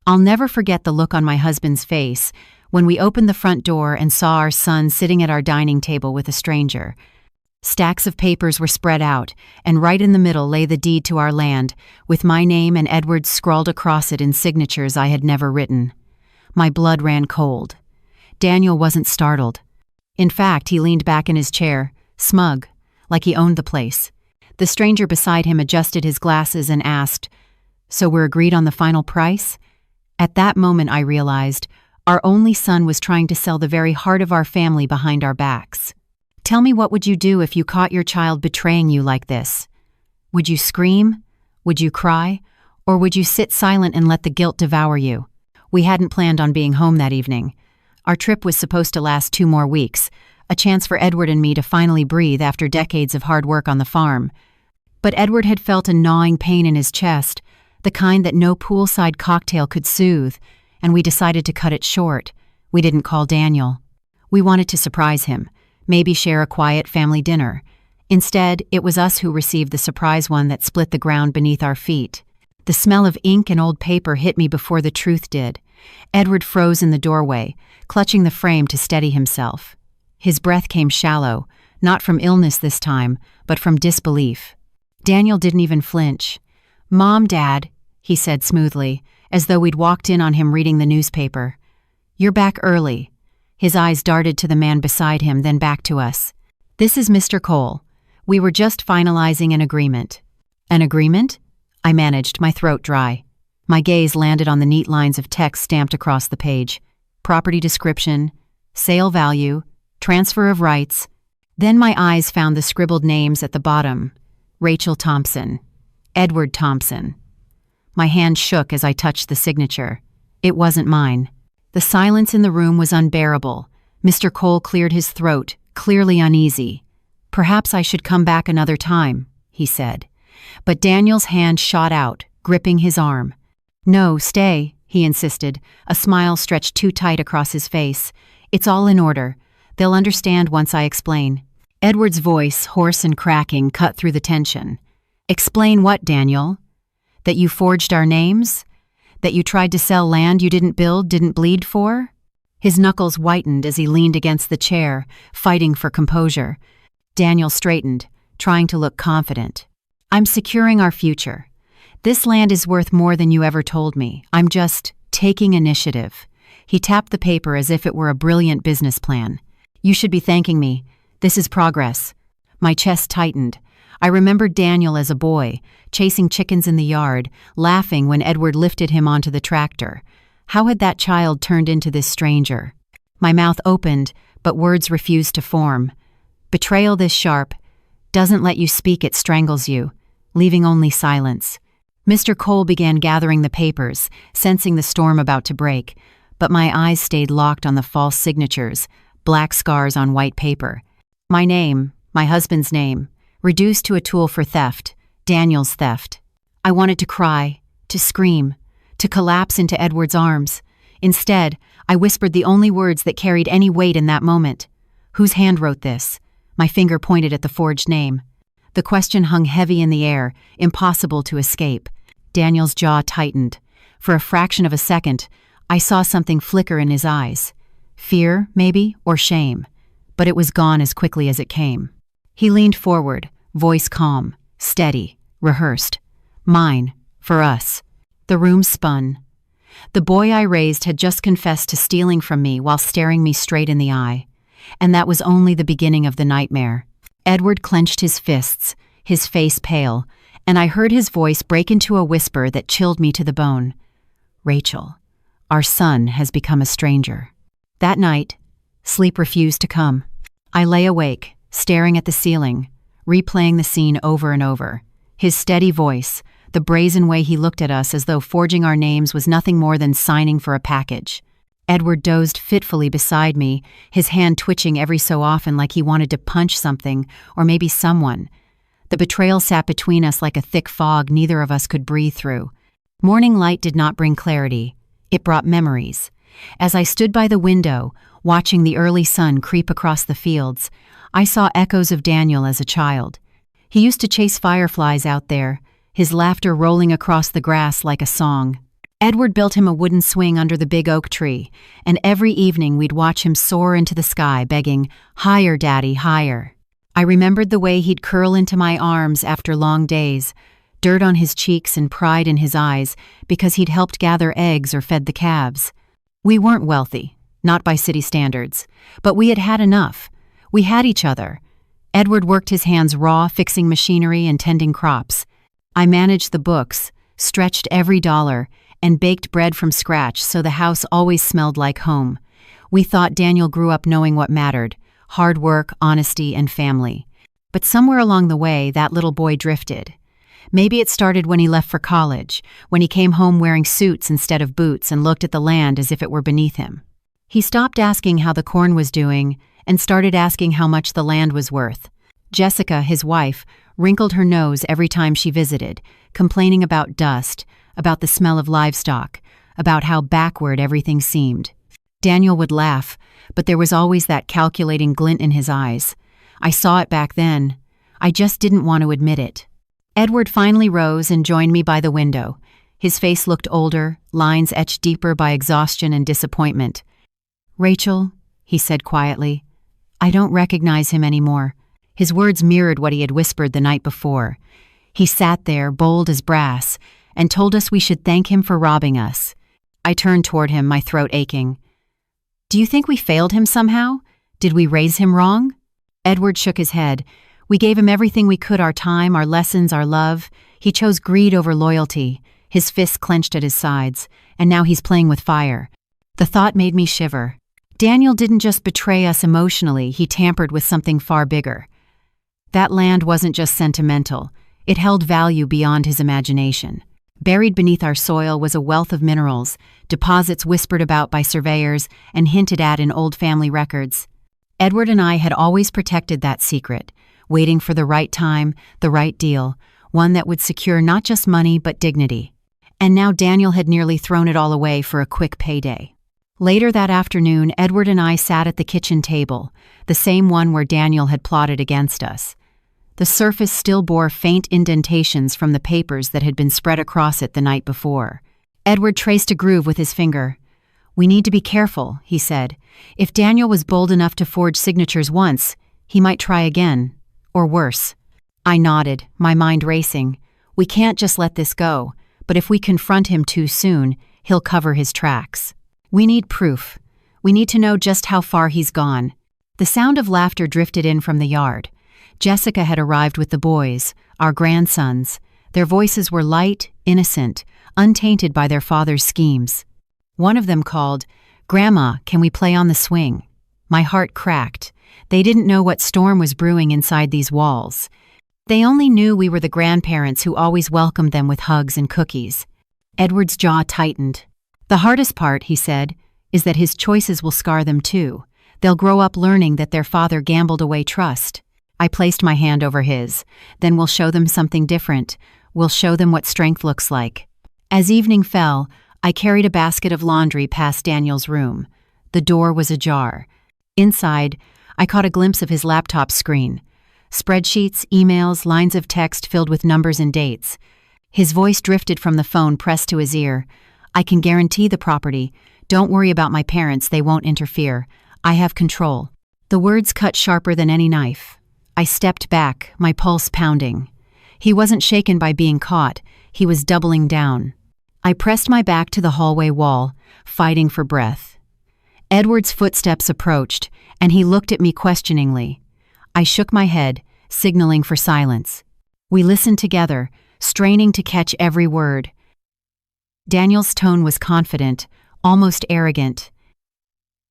I'll never forget the look on my husband's face when we opened the front door and saw our son sitting at our dining table with a stranger. Stacks of papers were spread out, and right in the middle lay the deed to our land, with my name and Edward's scrawled across it in signatures I had never written. My blood ran cold. Daniel wasn't startled. In fact, he leaned back in his chair, smug, like he owned the place. The stranger beside him adjusted his glasses and asked, "So we're agreed on the final price?" At that moment I realized our only son was trying to sell the very heart of our family behind our backs. "Tell me, what would you do if you caught your child betraying you like this? Would you scream? Would you cry? Or would you sit silent and let the guilt devour you?" We hadn't planned on being home that evening. Our trip was supposed to last 2 more weeks, a chance for Edward and me to finally breathe after decades of hard work on the farm. But Edward had felt a gnawing pain in his chest, the kind that no poolside cocktail could soothe, and we decided to cut it short. We didn't call Daniel. We wanted to surprise him, maybe share a quiet family dinner. Instead, it was us who received the surprise one that split the ground beneath our feet. The smell of ink and old paper hit me before the truth did. Edward froze in the doorway, clutching the frame to steady himself. His breath came shallow, not from illness this time, but from disbelief. Daniel didn't even flinch. "Mom, Dad," he said smoothly, as though we'd walked in on him reading the newspaper. "You're back early." His eyes darted to the man beside him, then back to us. "This is Mr. Cole. We were just finalizing an agreement." "An agreement?" I managed, my throat dry. My gaze landed on the neat lines of text stamped across the page. Property description, sale value, transfer of rights. Then my eyes found the scribbled names at the bottom. Rachel Thompson. Edward Thompson. My hand shook as I touched the signature. It wasn't mine. The silence in the room was unbearable. Mr. Cole cleared his throat, clearly uneasy. "Perhaps I should come back another time," he said. But Daniel's hand shot out, gripping his arm. "No, stay," he insisted, a smile stretched too tight across his face. "It's all in order. They'll understand once I explain." Edward's voice, hoarse and cracking, cut through the tension. "Explain what, Daniel? That you forged our names? That you tried to sell land you didn't build, didn't bleed for?" His knuckles whitened as he leaned against the chair, fighting for composure. Daniel straightened, trying to look confident. "I'm securing our future. This land is worth more than you ever told me. I'm just taking initiative." He tapped the paper as if it were a brilliant business plan. "You should be thanking me. This is progress." My chest tightened. I remembered Daniel as a boy, chasing chickens in the yard, laughing when Edward lifted him onto the tractor. How had that child turned into this stranger? My mouth opened, but words refused to form. Betrayal this sharp doesn't let you speak, it strangles you, leaving only silence. Mr. Cole began gathering the papers, sensing the storm about to break, but my eyes stayed locked on the false signatures, black scars on white paper. My name, my husband's name, reduced to a tool for theft, Daniel's theft. I wanted to cry, to scream, to collapse into Edward's arms. Instead, I whispered the only words that carried any weight in that moment. "Whose hand wrote this?" My finger pointed at the forged name. The question hung heavy in the air, impossible to escape. Daniel's jaw tightened. For a fraction of a second, I saw something flicker in his eyes. Fear, maybe, or shame. But it was gone as quickly as it came. He leaned forward, voice calm, steady, rehearsed. "Mine, for us." The room spun. The boy I raised had just confessed to stealing from me while staring me straight in the eye. And that was only the beginning of the nightmare. Edward clenched his fists, his face pale, and I heard his voice break into a whisper that chilled me to the bone. "Rachel, our son has become a stranger." That night, sleep refused to come. I lay awake, staring at the ceiling, replaying the scene over and over. His steady voice, the brazen way he looked at us as though forging our names was nothing more than signing for a package. Edward dozed fitfully beside me, his hand twitching every so often like he wanted to punch something, or maybe someone. The betrayal sat between us like a thick fog neither of us could breathe through. Morning light did not bring clarity. It brought memories. As I stood by the window, watching the early sun creep across the fields, I saw echoes of Daniel as a child. He used to chase fireflies out there, his laughter rolling across the grass like a song. Edward built him a wooden swing under the big oak tree, and every evening we'd watch him soar into the sky, begging, "Higher, Daddy, higher." I remembered the way he'd curl into my arms after long days, dirt on his cheeks and pride in his eyes because he'd helped gather eggs or fed the calves. We weren't wealthy, not by city standards, but we had had enough. We had each other. Edward worked his hands raw, fixing machinery and tending crops. I managed the books, stretched every dollar, and baked bread from scratch so the house always smelled like home. We thought Daniel grew up knowing what mattered: hard work, honesty, and family. But somewhere along the way, that little boy drifted. Maybe it started when he left for college, when he came home wearing suits instead of boots and looked at the land as if it were beneath him. He stopped asking how the corn was doing and started asking how much the land was worth. Jessica, his wife, wrinkled her nose every time she visited, complaining about dust, about the smell of livestock, about how backward everything seemed. Daniel would laugh, but there was always that calculating glint in his eyes. I saw it back then. I just didn't want to admit it. Edward finally rose and joined me by the window. His face looked older, lines etched deeper by exhaustion and disappointment. "Rachel," he said quietly, "I don't recognize him anymore." His words mirrored what he had whispered the night before. He sat there, bold as brass, and told us we should thank him for robbing us. I turned toward him, my throat aching. "Do you think we failed him somehow? Did we raise him wrong?" Edward shook his head. "We gave him everything we could, our time, our lessons, our love. He chose greed over loyalty." His fists clenched at his sides, and now he's playing with fire. The thought made me shiver. Daniel didn't just betray us emotionally, he tampered with something far bigger. That land wasn't just sentimental, it held value beyond his imagination. Buried beneath our soil was a wealth of minerals, deposits whispered about by surveyors and hinted at in old family records. Edward and I had always protected that secret, waiting for the right time, the right deal, one that would secure not just money but dignity. And now Daniel had nearly thrown it all away for a quick payday. Later that afternoon, Edward and I sat at the kitchen table, the same one where Daniel had plotted against us. The surface still bore faint indentations from the papers that had been spread across it the night before. Edward traced a groove with his finger. "We need to be careful," he said. "If Daniel was bold enough to forge signatures once, he might try again. Or worse." I nodded, my mind racing. We can't just let this go, but if we confront him too soon, he'll cover his tracks. We need proof. We need to know just how far he's gone. The sound of laughter drifted in from the yard. Jessica had arrived with the boys, our grandsons. Their voices were light, innocent, untainted by their father's schemes. One of them called, "Grandma, can we play on the swing?" My heart cracked. They didn't know what storm was brewing inside these walls. They only knew we were the grandparents who always welcomed them with hugs and cookies. Edward's jaw tightened. "The hardest part," he said, "is that his choices will scar them too. They'll grow up learning that their father gambled away trust." I placed my hand over his. "Then we'll show them something different. We'll show them what strength looks like." As evening fell, I carried a basket of laundry past Daniel's room. The door was ajar. Inside, I caught a glimpse of his laptop screen. Spreadsheets, emails, lines of text filled with numbers and dates. His voice drifted from the phone pressed to his ear. "I can guarantee the property. Don't worry about my parents, they won't interfere. I have control." The words cut sharper than any knife. I stepped back, my pulse pounding. He wasn't shaken by being caught, he was doubling down. I pressed my back to the hallway wall, fighting for breath. Edward's footsteps approached, and he looked at me questioningly. I shook my head, signaling for silence. We listened together, straining to catch every word. Daniel's tone was confident, almost arrogant.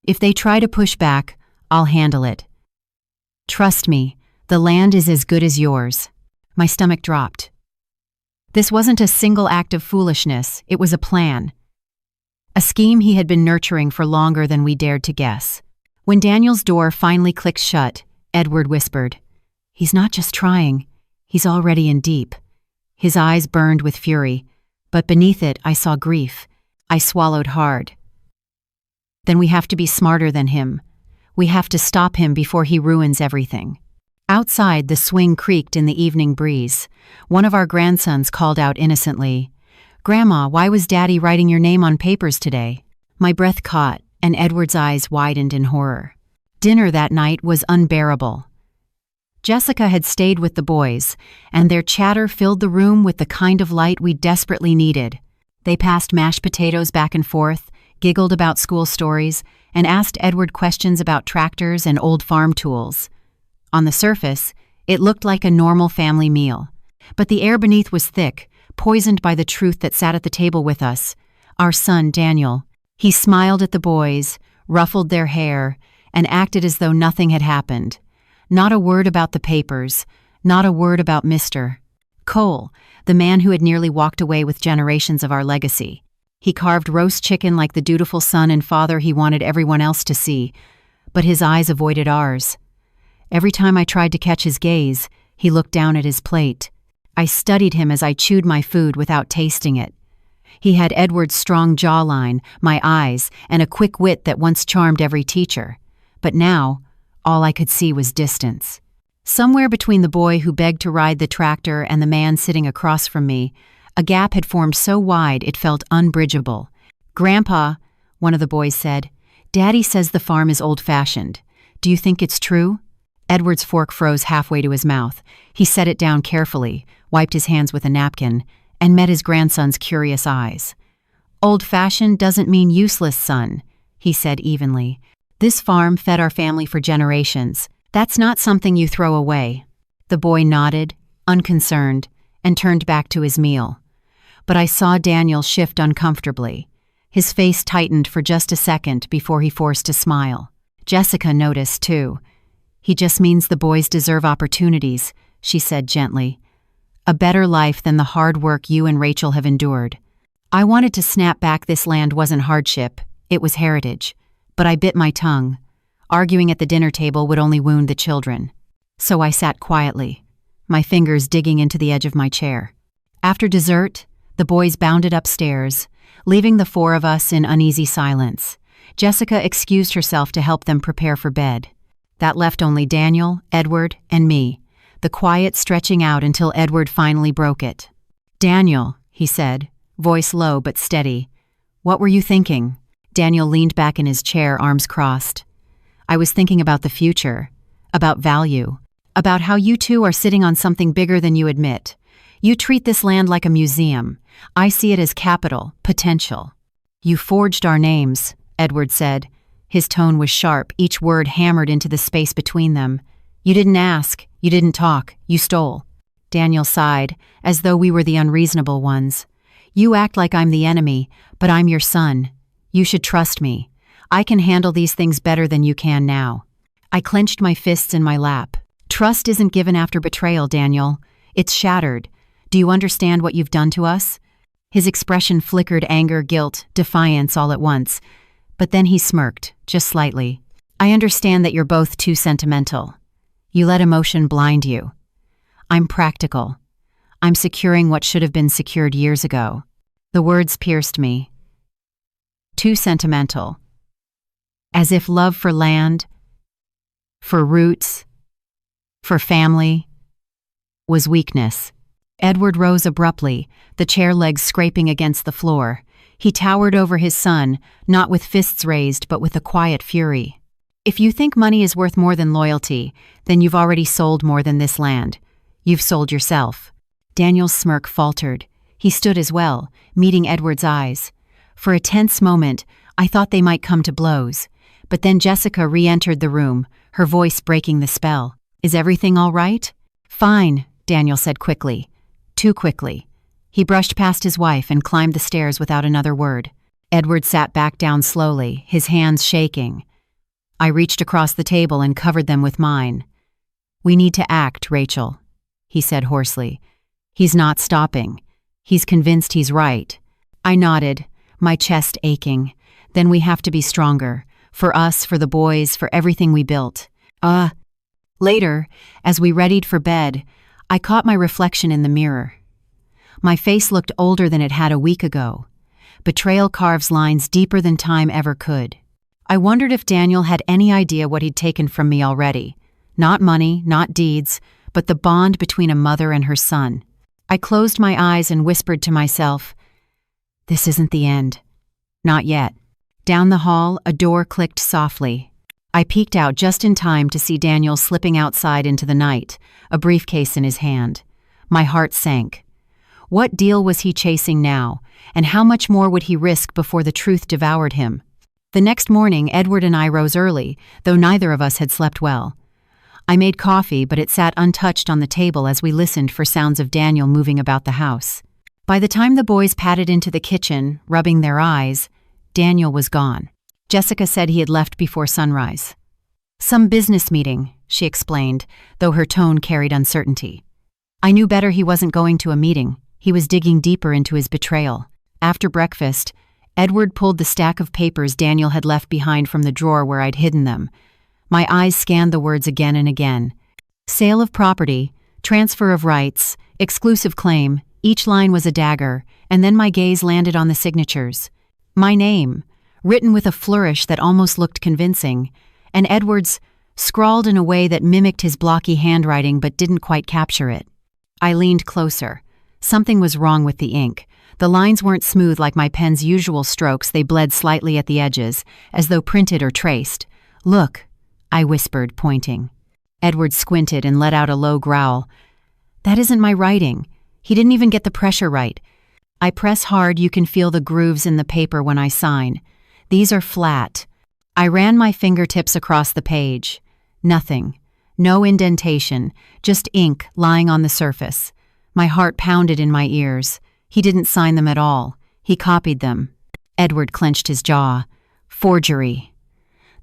"If they try to push back, I'll handle it. Trust me, the land is as good as yours." My stomach dropped. This wasn't a single act of foolishness, it was a plan. A scheme he had been nurturing for longer than we dared to guess. When Daniel's door finally clicked shut, Edward whispered, "He's not just trying, he's already in deep." His eyes burned with fury, but beneath it I saw grief. I swallowed hard. "Then we have to be smarter than him. We have to stop him before he ruins everything." Outside, the swing creaked in the evening breeze. One of our grandsons called out innocently, "Grandma, why was Daddy writing your name on papers today?" My breath caught, and Edward's eyes widened in horror. Dinner that night was unbearable. Jessica had stayed with the boys, and their chatter filled the room with the kind of light we desperately needed. They passed mashed potatoes back and forth, giggled about school stories, and asked Edward questions about tractors and old farm tools. On the surface, it looked like a normal family meal. But the air beneath was thick, poisoned by the truth that sat at the table with us. Our son, Daniel. He smiled at the boys, ruffled their hair, and acted as though nothing had happened. Not a word about the papers, not a word about Mr. Cole, the man who had nearly walked away with generations of our legacy. He carved roast chicken like the dutiful son and father he wanted everyone else to see, but his eyes avoided ours. Every time I tried to catch his gaze, he looked down at his plate. I studied him as I chewed my food without tasting it. He had Edward's strong jawline, my eyes, and a quick wit that once charmed every teacher. But now, all I could see was distance. Somewhere between the boy who begged to ride the tractor and the man sitting across from me, a gap had formed so wide it felt unbridgeable. "Grandpa," one of the boys said, "Daddy says the farm is old-fashioned. Do you think it's true?" Edward's fork froze halfway to his mouth. He set it down carefully, wiped his hands with a napkin, and met his grandson's curious eyes. "Old-fashioned doesn't mean useless, son," he said evenly. "This farm fed our family for generations. That's not something you throw away." The boy nodded, unconcerned, and turned back to his meal. But I saw Daniel shift uncomfortably. His face tightened for just a second before he forced a smile. Jessica noticed, too. "He just means the boys deserve opportunities," she said gently. "A better life than the hard work you and Rachel have endured." I wanted to snap back this land wasn't hardship, it was heritage. But I bit my tongue. Arguing at the dinner table would only wound the children. So I sat quietly, my fingers digging into the edge of my chair. After dessert, the boys bounded upstairs, leaving the four of us in uneasy silence. Jessica excused herself to help them prepare for bed. That left only Daniel, Edward, and me, the quiet stretching out until Edward finally broke it. "Daniel," he said, voice low but steady, "what were you thinking?" Daniel leaned back in his chair, arms crossed. "I was thinking about the future, about value, about how you two are sitting on something bigger than you admit. You treat this land like a museum. I see it as capital, potential." "You forged our names," Edward said. His tone was sharp, each word hammered into the space between them. "You didn't ask, you didn't talk, you stole." Daniel sighed, as though we were the unreasonable ones. "You act like I'm the enemy, but I'm your son. You should trust me. I can handle these things better than you can now." I clenched my fists in my lap. "Trust isn't given after betrayal, Daniel. It's shattered. Do you understand what you've done to us?" His expression flickered anger, guilt, defiance all at once. But then he smirked, just slightly. "I understand that you're both too sentimental. You let emotion blind you. I'm practical. I'm securing what should have been secured years ago." The words pierced me. Too sentimental. As if love for land, for roots, for family, was weakness. Edward rose abruptly, the chair legs scraping against the floor. He towered over his son, not with fists raised but with a quiet fury. "If you think money is worth more than loyalty, then you've already sold more than this land. You've sold yourself." Daniel's smirk faltered. He stood as well, meeting Edward's eyes. For a tense moment, I thought they might come to blows. But then Jessica re-entered the room, her voice breaking the spell. "Is everything all right?" "Fine," Daniel said quickly. Too quickly. He brushed past his wife and climbed the stairs without another word. Edward sat back down slowly, his hands shaking. I reached across the table and covered them with mine. "We need to act, Rachel," he said hoarsely. "He's not stopping. He's convinced he's right." I nodded, my chest aching. "Then we have to be stronger. For us, for the boys, for everything we built." Later, as we readied for bed, I caught my reflection in the mirror. My face looked older than it had a week ago. Betrayal carves lines deeper than time ever could. I wondered if Daniel had any idea what he'd taken from me already. Not money, not deeds, but the bond between a mother and her son. I closed my eyes and whispered to myself, This isn't the end. Not yet. Down the hall, a door clicked softly. I peeked out just in time to see Daniel slipping outside into the night, a briefcase in his hand. My heart sank. What deal was he chasing now, and how much more would he risk before the truth devoured him? The next morning, Edward and I rose early, though neither of us had slept well. I made coffee, but it sat untouched on the table as we listened for sounds of Daniel moving about the house. By the time the boys padded into the kitchen, rubbing their eyes, Daniel was gone. Jessica said he had left before sunrise. Some business meeting, she explained, though her tone carried uncertainty. I knew better he wasn't going to a meeting. He was digging deeper into his betrayal. After breakfast, Edward pulled the stack of papers Daniel had left behind from the drawer where I'd hidden them. My eyes scanned the words again and again. Sale of property, transfer of rights, exclusive claim, each line was a dagger, and then my gaze landed on the signatures. My name, written with a flourish that almost looked convincing, and Edward's, scrawled in a way that mimicked his blocky handwriting but didn't quite capture it. I leaned closer. Something was wrong with the ink. The lines weren't smooth like my pen's usual strokes, they bled slightly at the edges, as though printed or traced. Look, I whispered, pointing. Edward squinted and let out a low growl. That isn't my writing. He didn't even get the pressure right. I press hard, you can feel the grooves in the paper when I sign. These are flat. I ran my fingertips across the page. Nothing. No indentation, just ink lying on the surface. My heart pounded in my ears. He didn't sign them at all. He copied them. Edward clenched his jaw. Forgery.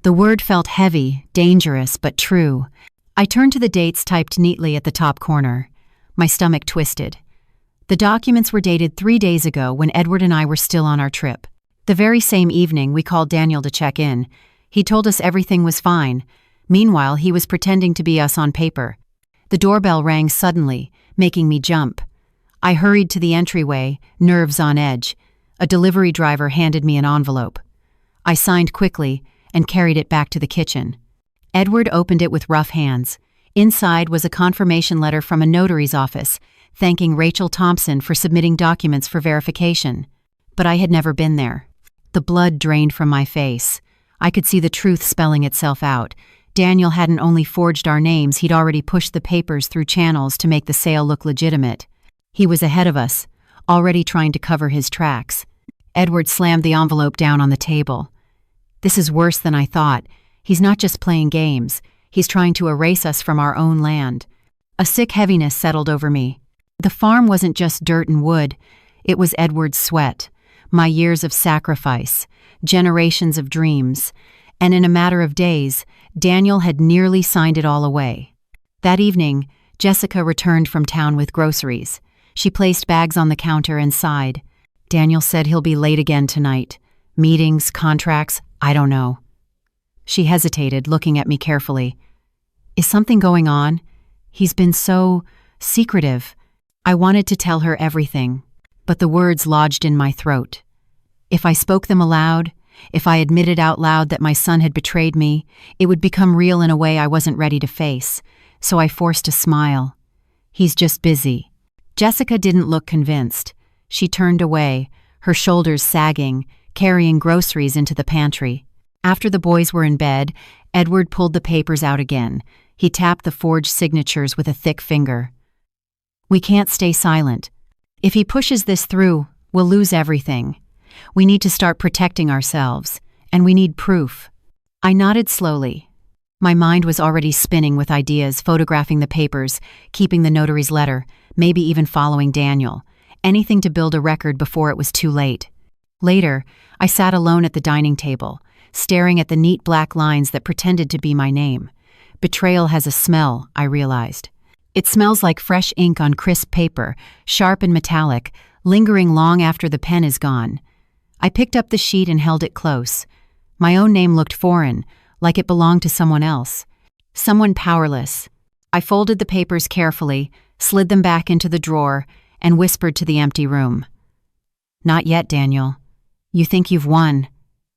The word felt heavy, dangerous, but true. I turned to the dates typed neatly at the top corner. My stomach twisted. The documents were dated 3 days ago when Edward and I were still on our trip. The very same evening, we called Daniel to check in. He told us everything was fine. Meanwhile, he was pretending to be us on paper. The doorbell rang suddenly, making me jump. I hurried to the entryway, nerves on edge. A delivery driver handed me an envelope. I signed quickly and carried it back to the kitchen. Edward opened it with rough hands. Inside was a confirmation letter from a notary's office, thanking Rachel Thompson for submitting documents for verification. But I had never been there. The blood drained from my face. I could see the truth spelling itself out. Daniel hadn't only forged our names, he'd already pushed the papers through channels to make the sale look legitimate. He was ahead of us, already trying to cover his tracks. Edward slammed the envelope down on the table. This is worse than I thought. He's not just playing games. He's trying to erase us from our own land. A sick heaviness settled over me. The farm wasn't just dirt and wood. It was Edward's sweat, my years of sacrifice, generations of dreams. And in a matter of days, Daniel had nearly signed it all away. That evening, Jessica returned from town with groceries. She placed bags on the counter and sighed. Daniel said he'll be late again tonight. Meetings, contracts, I don't know. She hesitated, looking at me carefully. Is something going on? He's been so secretive. I wanted to tell her everything, but the words lodged in my throat. If I spoke them aloud, if I admitted out loud that my son had betrayed me, it would become real in a way I wasn't ready to face, so I forced a smile. He's just busy. Jessica didn't look convinced. She turned away, her shoulders sagging, carrying groceries into the pantry. After the boys were in bed, Edward pulled the papers out again. He tapped the forged signatures with a thick finger. We can't stay silent. If he pushes this through, we'll lose everything. We need to start protecting ourselves, and we need proof. I nodded slowly. My mind was already spinning with ideas, photographing the papers, keeping the notary's letter, maybe even following Daniel. Anything to build a record before it was too late. Later, I sat alone at the dining table, staring at the neat black lines that pretended to be my name. Betrayal has a smell, I realized. It smells like fresh ink on crisp paper, sharp and metallic, lingering long after the pen is gone. I picked up the sheet and held it close. My own name looked foreign, like it belonged to someone else. Someone powerless. I folded the papers carefully, slid them back into the drawer, and whispered to the empty room. Not yet, Daniel. You think you've won,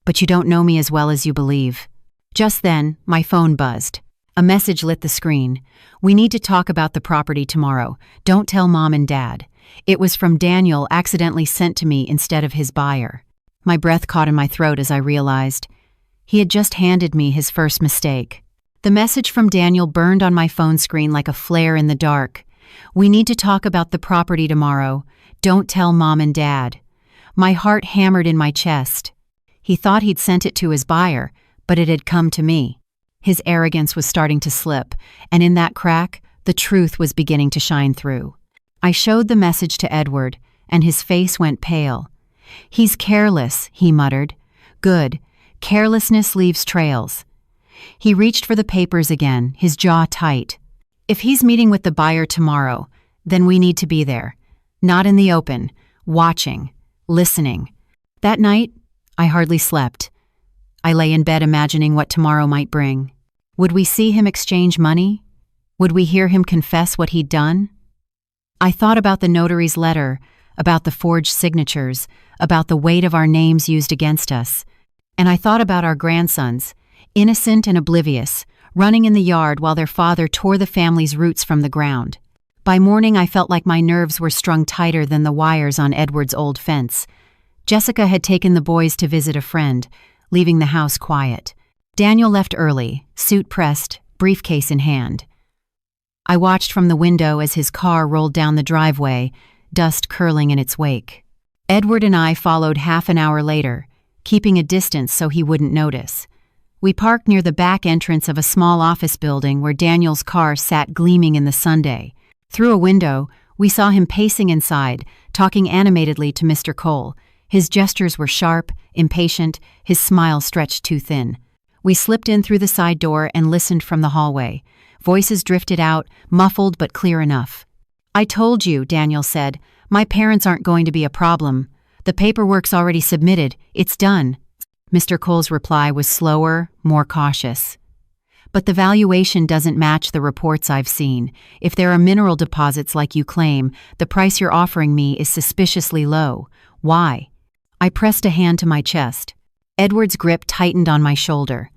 but you don't know me as well as you believe. Just then, my phone buzzed. A message lit the screen. "We need to talk about the property tomorrow. Don't tell Mom and Dad." It was from Daniel, accidentally sent to me instead of his buyer. My breath caught in my throat as I realized. He had just handed me his first mistake. The message from Daniel burned on my phone screen like a flare in the dark. "We need to talk about the property tomorrow. Don't tell Mom and Dad." My heart hammered in my chest. He thought he'd sent it to his buyer, but it had come to me. His arrogance was starting to slip, and in that crack, the truth was beginning to shine through. I showed the message to Edward, and his face went pale. "He's careless," he muttered. "Good. Carelessness leaves trails." He reached for the papers again, his jaw tight. "If he's meeting with the buyer tomorrow, then we need to be there. Not in the open, watching, listening." That night, I hardly slept. I lay in bed imagining what tomorrow might bring. Would we see him exchange money? Would we hear him confess what he'd done? I thought about the notary's letter, about the forged signatures, about the weight of our names used against us. And I thought about our grandsons, innocent and oblivious, running in the yard while their father tore the family's roots from the ground. By morning, I felt like my nerves were strung tighter than the wires on Edward's old fence. Jessica had taken the boys to visit a friend, leaving the house quiet. Daniel left early, suit pressed, briefcase in hand. I watched from the window as his car rolled down the driveway, dust curling in its wake. Edward and I followed half an hour later, keeping a distance so he wouldn't notice. We parked near the back entrance of a small office building where Daniel's car sat gleaming in the sunday. Through a window, we saw him pacing inside, talking animatedly to Mr. Cole. His gestures were sharp, impatient, his smile stretched too thin. We slipped in through the side door and listened from the hallway. Voices drifted out, muffled but clear enough. "I told you," Daniel said. "My parents aren't going to be a problem. The paperwork's already submitted. It's done." Mr. Cole's reply was slower, more cautious. "But the valuation doesn't match the reports I've seen. If there are mineral deposits like you claim, the price you're offering me is suspiciously low. Why?" I pressed a hand to my chest. Edward's grip tightened on my shoulder.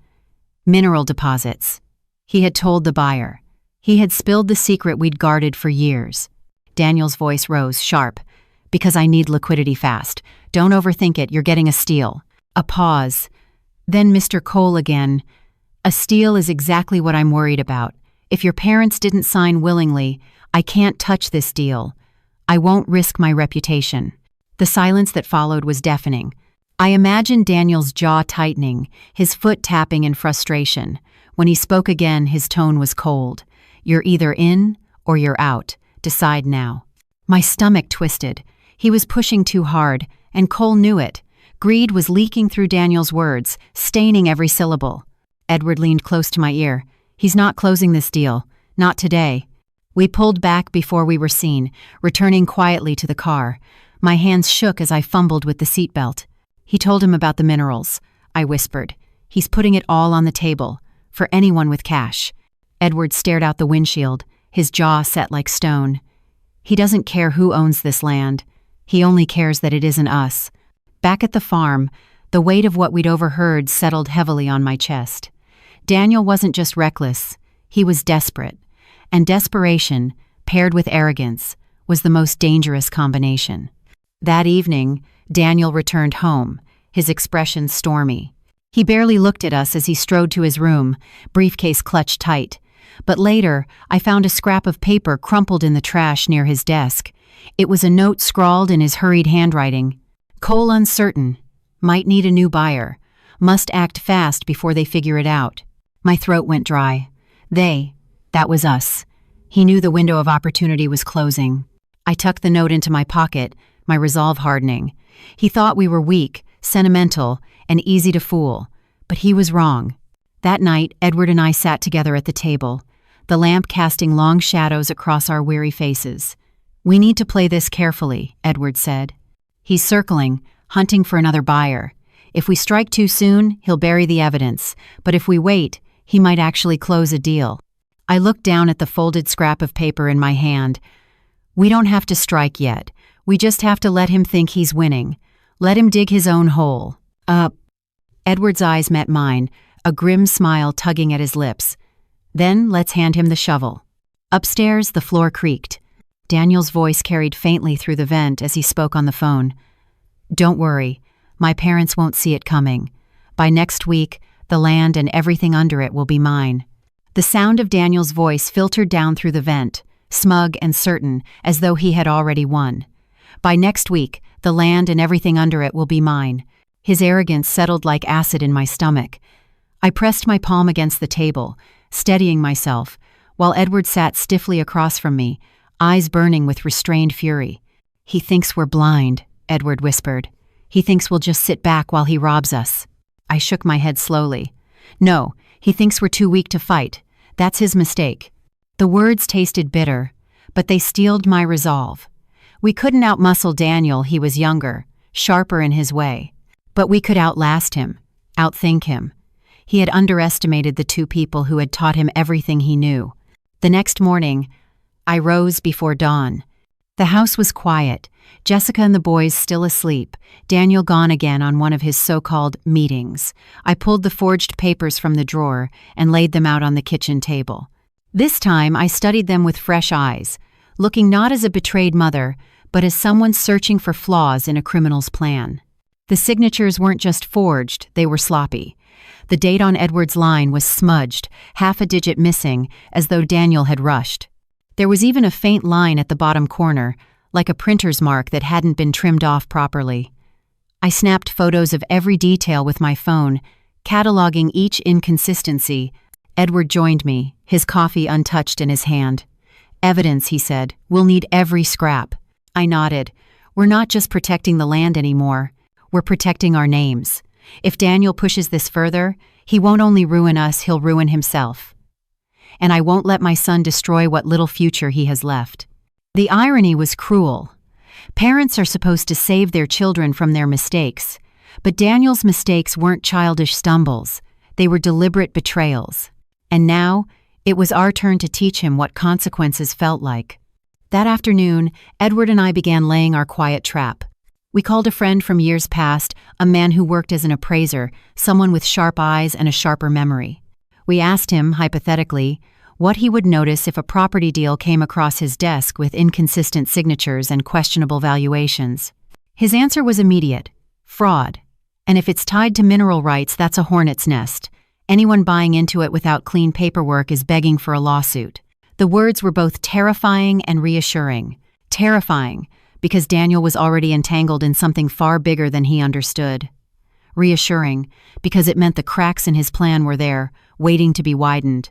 "Mineral deposits." He had told the buyer. He had spilled the secret we'd guarded for years. Daniel's voice rose, sharp. "Because I need liquidity fast. Don't overthink it, you're getting a steal." A pause. Then Mr. Cole again. "A steal is exactly what I'm worried about. If your parents didn't sign willingly, I can't touch this deal. I won't risk my reputation." The silence that followed was deafening. I imagined Daniel's jaw tightening, his foot tapping in frustration. When he spoke again, his tone was cold. "You're either in or you're out. Decide now." My stomach twisted. He was pushing too hard, and Cole knew it. Greed was leaking through Daniel's words, staining every syllable. Edward leaned close to my ear. "He's not closing this deal. Not today." We pulled back before we were seen, returning quietly to the car. My hands shook as I fumbled with the seatbelt. "He told him about the minerals," I whispered. "He's putting it all on the table, for anyone with cash." Edward stared out the windshield, his jaw set like stone. "He doesn't care who owns this land. He only cares that it isn't us." Back at the farm, the weight of what we'd overheard settled heavily on my chest. Daniel wasn't just reckless, he was desperate. And desperation, paired with arrogance, was the most dangerous combination. That evening, Daniel returned home, his expression stormy. He barely looked at us as he strode to his room, briefcase clutched tight. But later, I found a scrap of paper crumpled in the trash near his desk. It was a note scrawled in his hurried handwriting. "Cole uncertain. Might need a new buyer. Must act fast before they figure it out." My throat went dry. That was us. He knew the window of opportunity was closing. I tucked the note into my pocket, my resolve hardening. He thought we were weak, sentimental, and easy to fool. But he was wrong. That night, Edward and I sat together at the table, the lamp casting long shadows across our weary faces. "We need to play this carefully," Edward said. "He's circling, hunting for another buyer. If we strike too soon, he'll bury the evidence. But if we wait, he might actually close a deal." I looked down at the folded scrap of paper in my hand. "We don't have to strike yet. We just have to let him think he's winning. Let him dig his own hole." Edward's eyes met mine, a grim smile tugging at his lips. Then let's hand him the shovel. Upstairs, the floor creaked. Daniel's voice carried faintly through the vent as he spoke on the phone. Don't worry, my parents won't see it coming. By next week, the land and everything under it will be mine. The sound of Daniel's voice filtered down through the vent, smug and certain, as though he had already won. By next week, the land and everything under it will be mine. His arrogance settled like acid in my stomach. I pressed my palm against the table, steadying myself, while Edward sat stiffly across from me, eyes burning with restrained fury. He thinks we're blind, Edward whispered. He thinks we'll just sit back while he robs us. I shook my head slowly. No, he thinks we're too weak to fight. That's his mistake. The words tasted bitter, but they steeled my resolve. We couldn't outmuscle Daniel, he was younger, sharper in his way. But we could outlast him, outthink him. He had underestimated the two people who had taught him everything he knew. The next morning, I rose before dawn. The house was quiet, Jessica and the boys still asleep, Daniel gone again on one of his so-called meetings. I pulled the forged papers from the drawer and laid them out on the kitchen table. This time I studied them with fresh eyes, looking not as a betrayed mother, but as someone searching for flaws in a criminal's plan. The signatures weren't just forged, they were sloppy. The date on Edward's line was smudged, half a digit missing, as though Daniel had rushed. There was even a faint line at the bottom corner, like a printer's mark that hadn't been trimmed off properly. I snapped photos of every detail with my phone, cataloging each inconsistency. Edward joined me, his coffee untouched in his hand. Evidence, he said. We'll need every scrap. I nodded. We're not just protecting the land anymore. We're protecting our names. If Daniel pushes this further, he won't only ruin us, he'll ruin himself. And I won't let my son destroy what little future he has left. The irony was cruel. Parents are supposed to save their children from their mistakes, but Daniel's mistakes weren't childish stumbles. They were deliberate betrayals. And now, it was our turn to teach him what consequences felt like. That afternoon, Edward and I began laying our quiet trap. We called a friend from years past, a man who worked as an appraiser, someone with sharp eyes and a sharper memory. We asked him, hypothetically, what he would notice if a property deal came across his desk with inconsistent signatures and questionable valuations. His answer was immediate: fraud. And if it's tied to mineral rights, that's a hornet's nest. Anyone buying into it without clean paperwork is begging for a lawsuit. The words were both terrifying and reassuring. Terrifying, because Daniel was already entangled in something far bigger than he understood. Reassuring, because it meant the cracks in his plan were there, waiting to be widened.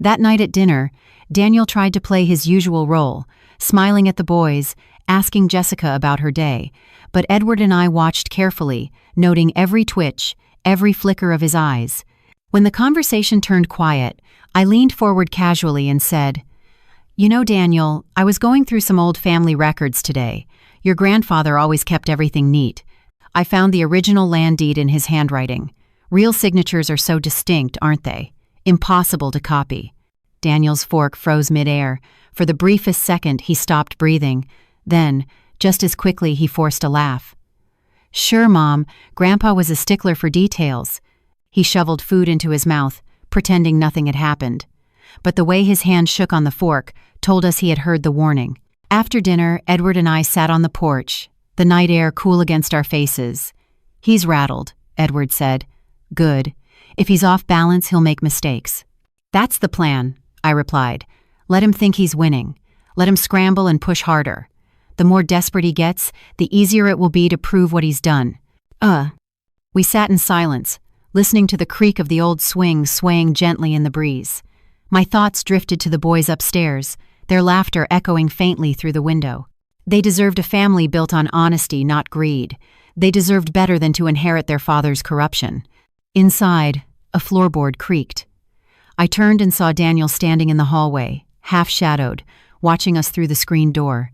That night at dinner, Daniel tried to play his usual role, smiling at the boys, asking Jessica about her day, but Edward and I watched carefully, noting every twitch, every flicker of his eyes. When the conversation turned quiet, I leaned forward casually and said, "You know, Daniel, I was going through some old family records today. Your grandfather always kept everything neat. I found the original land deed in his handwriting. Real signatures are so distinct, aren't they? Impossible to copy." Daniel's fork froze midair. For the briefest second, he stopped breathing. Then, just as quickly, he forced a laugh. "Sure, Mom, Grandpa was a stickler for details." He shoveled food into his mouth, pretending nothing had happened. But the way his hand shook on the fork told us he had heard the warning. After dinner, Edward and I sat on the porch, the night air cool against our faces. "He's rattled," Edward said. "Good. If he's off balance, he'll make mistakes." "That's the plan," I replied. "Let him think he's winning. Let him scramble and push harder. The more desperate he gets, the easier it will be to prove what he's done." We sat in silence, listening to the creak of the old swing swaying gently in the breeze. My thoughts drifted to the boys upstairs, their laughter echoing faintly through the window. They deserved a family built on honesty, not greed. They deserved better than to inherit their father's corruption. Inside, a floorboard creaked. I turned and saw Daniel standing in the hallway, half-shadowed, watching us through the screen door.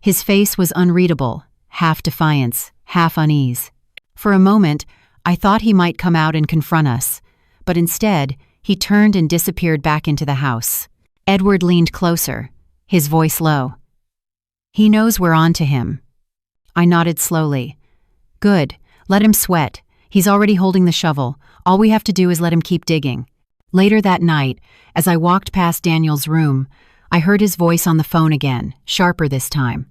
His face was unreadable, half defiance, half unease. For a moment, I thought he might come out and confront us, but instead, he turned and disappeared back into the house. Edward leaned closer, his voice low. "He knows we're on to him." I nodded slowly. "Good. Let him sweat. He's already holding the shovel. All we have to do is let him keep digging." Later that night, as I walked past Daniel's room, I heard his voice on the phone again, sharper this time.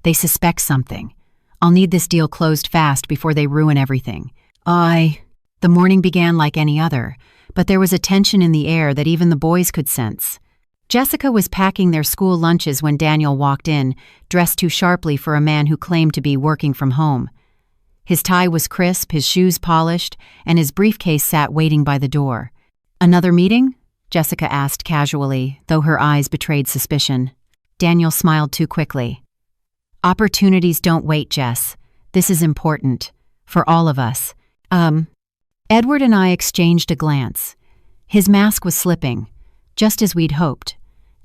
They suspect something. I'll need this deal closed fast before they ruin everything. The morning began like any other, but there was a tension in the air that even the boys could sense. Jessica was packing their school lunches when Daniel walked in, dressed too sharply for a man who claimed to be working from home. His tie was crisp, his shoes polished, and his briefcase sat waiting by the door. "Another meeting?" Jessica asked casually, though her eyes betrayed suspicion. Daniel smiled too quickly. "Opportunities don't wait, Jess. This is important. For all of us." Edward and I exchanged a glance. His mask was slipping, just as we'd hoped.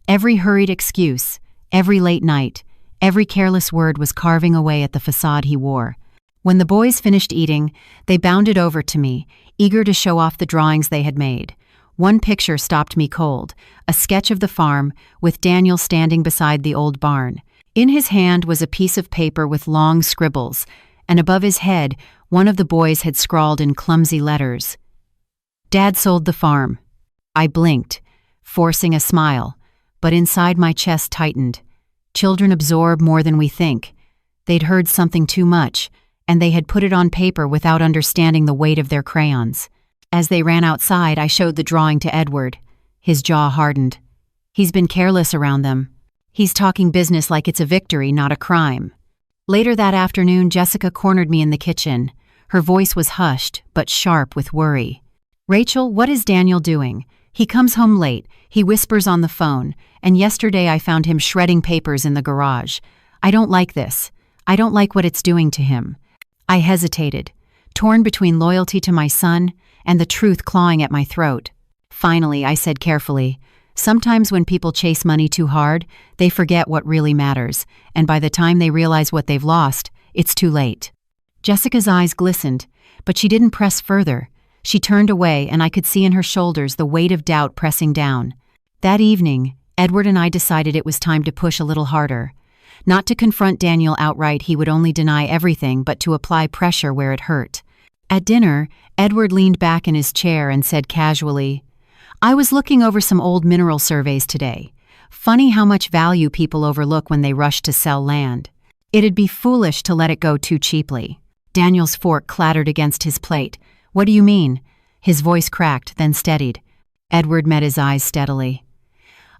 Every hurried excuse, every late night, every careless word was carving away at the facade he wore. When the boys finished eating, they bounded over to me, eager to show off the drawings they had made. One picture stopped me cold, a sketch of the farm, with Daniel standing beside the old barn. In his hand was a piece of paper with long scribbles, and above his head, one of the boys had scrawled in clumsy letters, "Dad sold the farm." I blinked, forcing a smile, but inside my chest tightened. Children absorb more than we think. They'd heard something too much, and they had put it on paper without understanding the weight of their crayons. As they ran outside, I showed the drawing to Edward. His jaw hardened. He's been careless around them. He's talking business like it's a victory, not a crime. Later that afternoon, Jessica cornered me in the kitchen. Her voice was hushed, but sharp with worry. "Rachel, what is Daniel doing? He comes home late, he whispers on the phone, and yesterday I found him shredding papers in the garage. I don't like this. I don't like what it's doing to him." I hesitated, torn between loyalty to my son and the truth clawing at my throat. Finally, I said carefully, "Sometimes when people chase money too hard, they forget what really matters, and by the time they realize what they've lost, it's too late." Jessica's eyes glistened, but she didn't press further. She turned away, and I could see in her shoulders the weight of doubt pressing down. That evening, Edward and I decided it was time to push a little harder. Not to confront Daniel outright, he would only deny everything, but to apply pressure where it hurt. At dinner, Edward leaned back in his chair and said casually, "I was looking over some old mineral surveys today. Funny how much value people overlook when they rush to sell land. It'd be foolish to let it go too cheaply." Daniel's fork clattered against his plate. "What do you mean?" His voice cracked, then steadied. Edward met his eyes steadily.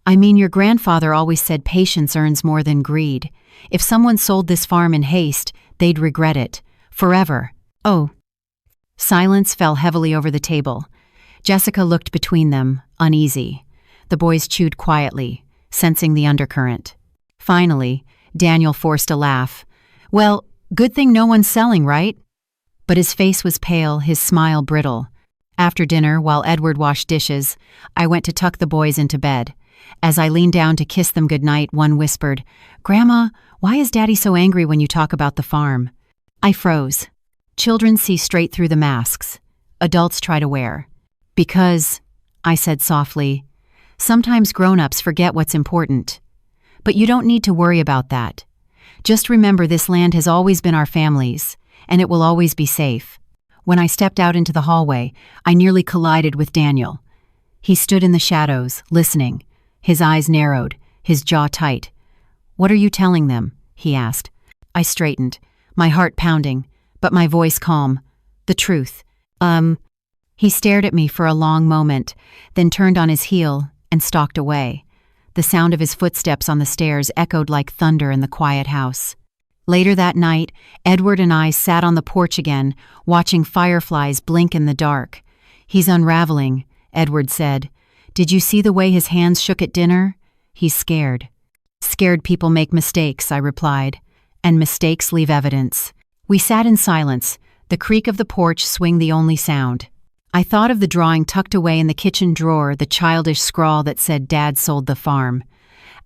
"I mean, your grandfather always said patience earns more than greed. If someone sold this farm in haste, they'd regret it. Forever." "Oh." Silence fell heavily over the table. Jessica looked between them, uneasy. The boys chewed quietly, sensing the undercurrent. Finally, Daniel forced a laugh. "Well, good thing no one's selling, right?" But his face was pale, his smile brittle. After dinner, while Edward washed dishes, I went to tuck the boys into bed. As I leaned down to kiss them goodnight, one whispered, "Grandma, why is Daddy so angry when you talk about the farm?" I froze. Children see straight through the masks. Adults try to wear. "Because," I said softly, "sometimes grown-ups forget what's important. But you don't need to worry about that. Just remember this land has always been our family's, and it will always be safe." When I stepped out into the hallway, I nearly collided with Daniel. He stood in the shadows, listening. His eyes narrowed, his jaw tight. "What are you telling them?" he asked. I straightened, my heart pounding, but my voice calm. "The truth." He stared at me for a long moment, then turned on his heel and stalked away. The sound of his footsteps on the stairs echoed like thunder in the quiet house. Later that night, Edward and I sat on the porch again, watching fireflies blink in the dark. "He's unraveling," Edward said. "Did you see the way his hands shook at dinner? He's scared." "Scared people make mistakes," I replied, "and mistakes leave evidence." We sat in silence, the creak of the porch swing the only sound. I thought of the drawing tucked away in the kitchen drawer, the childish scrawl that said Dad sold the farm.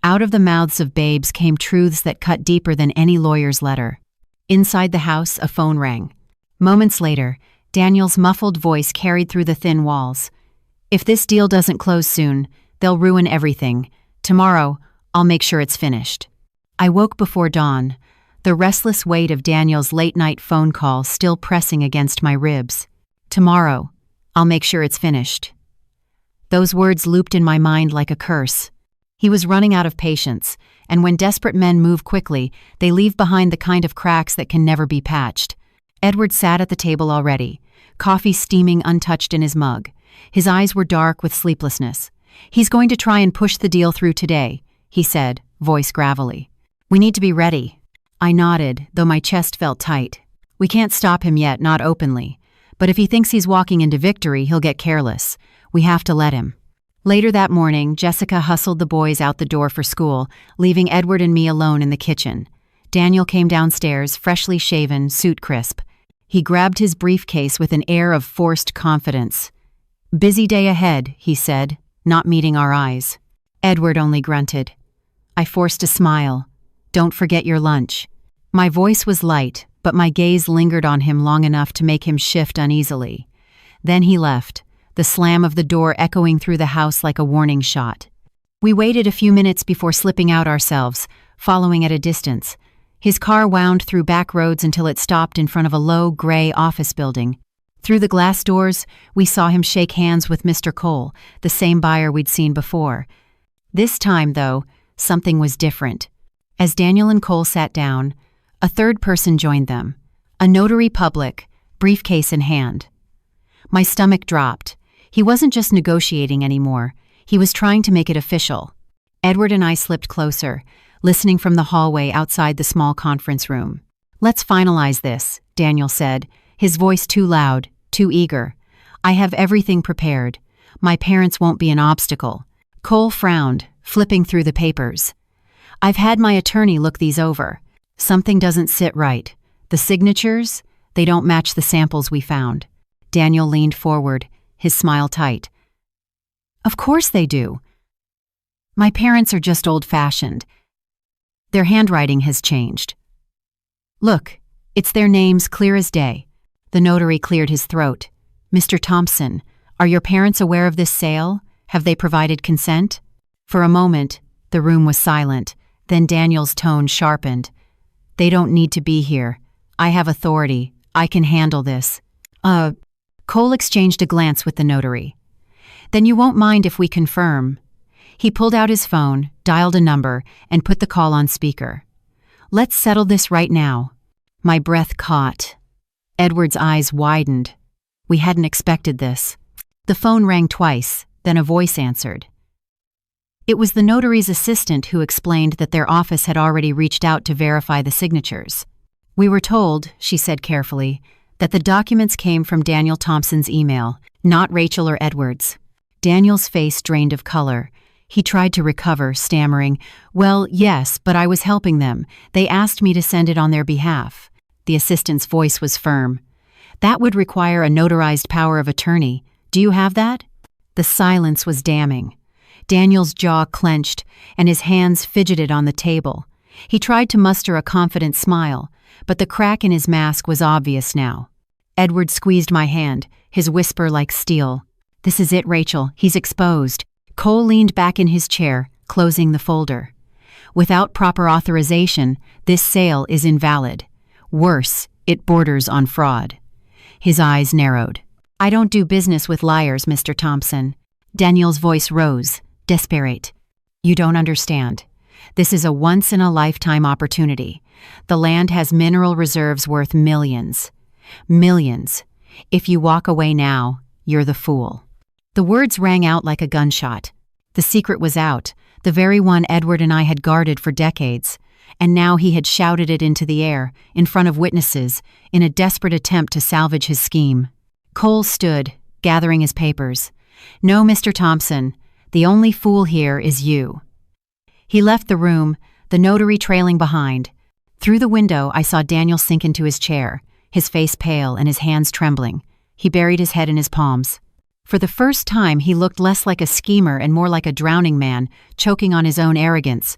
Out of the mouths of babes came truths that cut deeper than any lawyer's letter. Inside the house, a phone rang. Moments later, Daniel's muffled voice carried through the thin walls. "If this deal doesn't close soon, they'll ruin everything. Tomorrow, I'll make sure it's finished." I woke before dawn, the restless weight of Daniel's late-night phone call still pressing against my ribs. "Tomorrow, I'll make sure it's finished." Those words looped in my mind like a curse. He was running out of patience, and when desperate men move quickly, they leave behind the kind of cracks that can never be patched. Edward sat at the table already, coffee steaming untouched in his mug. His eyes were dark with sleeplessness. "He's going to try and push the deal through today," he said, voice gravelly. "We need to be ready." I nodded, though my chest felt tight. "We can't stop him yet, not openly. But if he thinks he's walking into victory, he'll get careless. We have to let him." Later that morning, Jessica hustled the boys out the door for school, leaving Edward and me alone in the kitchen. Daniel came downstairs, freshly shaven, suit crisp. He grabbed his briefcase with an air of forced confidence. "Busy day ahead," he said, not meeting our eyes. Edward only grunted. I forced a smile. "Don't forget your lunch." My voice was light, but my gaze lingered on him long enough to make him shift uneasily. Then he left, the slam of the door echoing through the house like a warning shot. We waited a few minutes before slipping out ourselves, following at a distance. His car wound through back roads until it stopped in front of a low, gray office building. Through the glass doors, we saw him shake hands with Mr. Cole, the same buyer we'd seen before. This time, though, something was different. As Daniel and Cole sat down, a third person joined them, a notary public, briefcase in hand. My stomach dropped. He wasn't just negotiating anymore. He was trying to make it official. Edward and I slipped closer, listening from the hallway outside the small conference room. "Let's finalize this," Daniel said, his voice too loud, too eager. "I have everything prepared. My parents won't be an obstacle." Cole frowned, flipping through the papers. "I've had my attorney look these over. Something doesn't sit right. The signatures, they don't match the samples we found." Daniel leaned forward, his smile tight. "Of course they do. My parents are just old-fashioned. Their handwriting has changed. Look, it's their names clear as day." The notary cleared his throat. "Mr. Thompson, are your parents aware of this sale? Have they provided consent?" For a moment, the room was silent. Then Daniel's tone sharpened. "They don't need to be here. I have authority. I can handle this." Cole exchanged a glance with the notary. "Then you won't mind if we confirm." He pulled out his phone, dialed a number, and put the call on speaker. "Let's settle this right now." My breath caught. Edward's eyes widened. We hadn't expected this. The phone rang twice, then a voice answered. It was the notary's assistant who explained that their office had already reached out to verify the signatures. "We were told," she said carefully, "that the documents came from Daniel Thompson's email, not Rachel or Edward's." Daniel's face drained of color. He tried to recover, stammering, "Well, yes, but I was helping them. They asked me to send it on their behalf." The assistant's voice was firm. "That would require a notarized power of attorney. Do you have that?" The silence was damning. Daniel's jaw clenched, and his hands fidgeted on the table. He tried to muster a confident smile, but the crack in his mask was obvious now. Edward squeezed my hand, his whisper like steel. "This is it, Rachel. He's exposed." Cole leaned back in his chair, closing the folder. "Without proper authorization, this sale is invalid. Worse, it borders on fraud." His eyes narrowed. "I don't do business with liars, Mr. Thompson." Daniel's voice rose, desperate. "You don't understand. This is a once-in-a-lifetime opportunity. The land has mineral reserves worth millions. Millions. If you walk away now, you're the fool." The words rang out like a gunshot. The secret was out, the very one Edward and I had guarded for decades, and now he had shouted it into the air, in front of witnesses, in a desperate attempt to salvage his scheme. Cole stood, gathering his papers. "No, Mr. Thompson, the only fool here is you." He left the room, the notary trailing behind. Through the window, I saw Daniel sink into his chair, his face pale and his hands trembling. He buried his head in his palms. For the first time, he looked less like a schemer and more like a drowning man, choking on his own arrogance.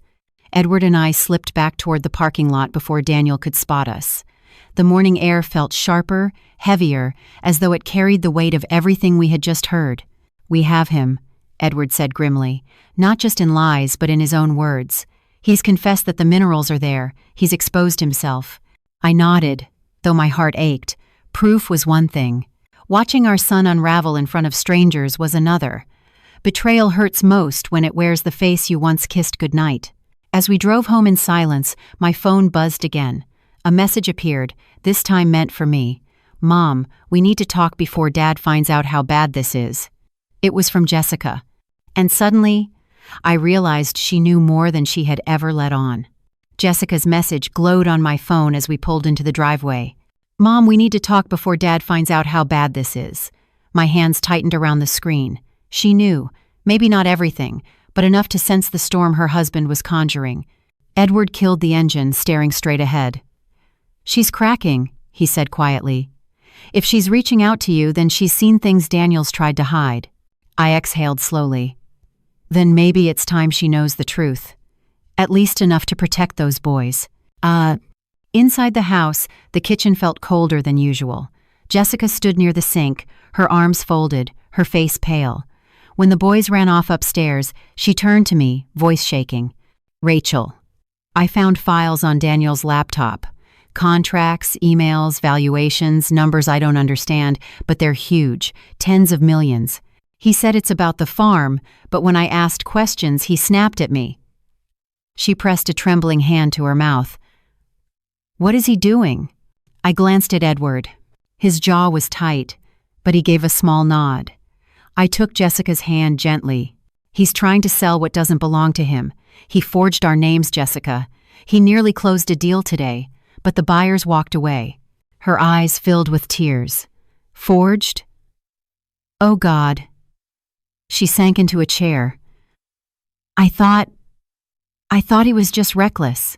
Edward and I slipped back toward the parking lot before Daniel could spot us. The morning air felt sharper, heavier, as though it carried the weight of everything we had just heard. "We have him," Edward said grimly, "not just in lies, but in his own words. He's confessed that the minerals are there. He's exposed himself." I nodded, though my heart ached. Proof was one thing. Watching our son unravel in front of strangers was another. Betrayal hurts most when it wears the face you once kissed goodnight. As we drove home in silence, my phone buzzed again. A message appeared, this time meant for me. "Mom, we need to talk before Dad finds out how bad this is." It was from Jessica. And suddenly, I realized she knew more than she had ever let on. Jessica's message glowed on my phone as we pulled into the driveway. "Mom, we need to talk before Dad finds out how bad this is." My hands tightened around the screen. She knew, maybe not everything, but enough to sense the storm her husband was conjuring. Edward killed the engine, staring straight ahead. "She's cracking," he said quietly. "If she's reaching out to you, then she's seen things Daniel's tried to hide." I exhaled slowly. Then maybe it's time she knows the truth. At least enough to protect those boys. Inside the house, the kitchen felt colder than usual. Jessica stood near the sink, her arms folded, her face pale. When the boys ran off upstairs, she turned to me, voice shaking. "Rachel, I found files on Daniel's laptop. Contracts, emails, valuations, numbers I don't understand, but they're huge, tens of millions. He said it's about the farm, but when I asked questions, he snapped at me." She pressed a trembling hand to her mouth. "What is he doing?" I glanced at Edward. His jaw was tight, but he gave a small nod. I took Jessica's hand gently. "He's trying to sell what doesn't belong to him. He forged our names, Jessica. He nearly closed a deal today, but the buyers walked away." Her eyes filled with tears. "Forged? Oh God." She sank into a chair. I thought he was just reckless.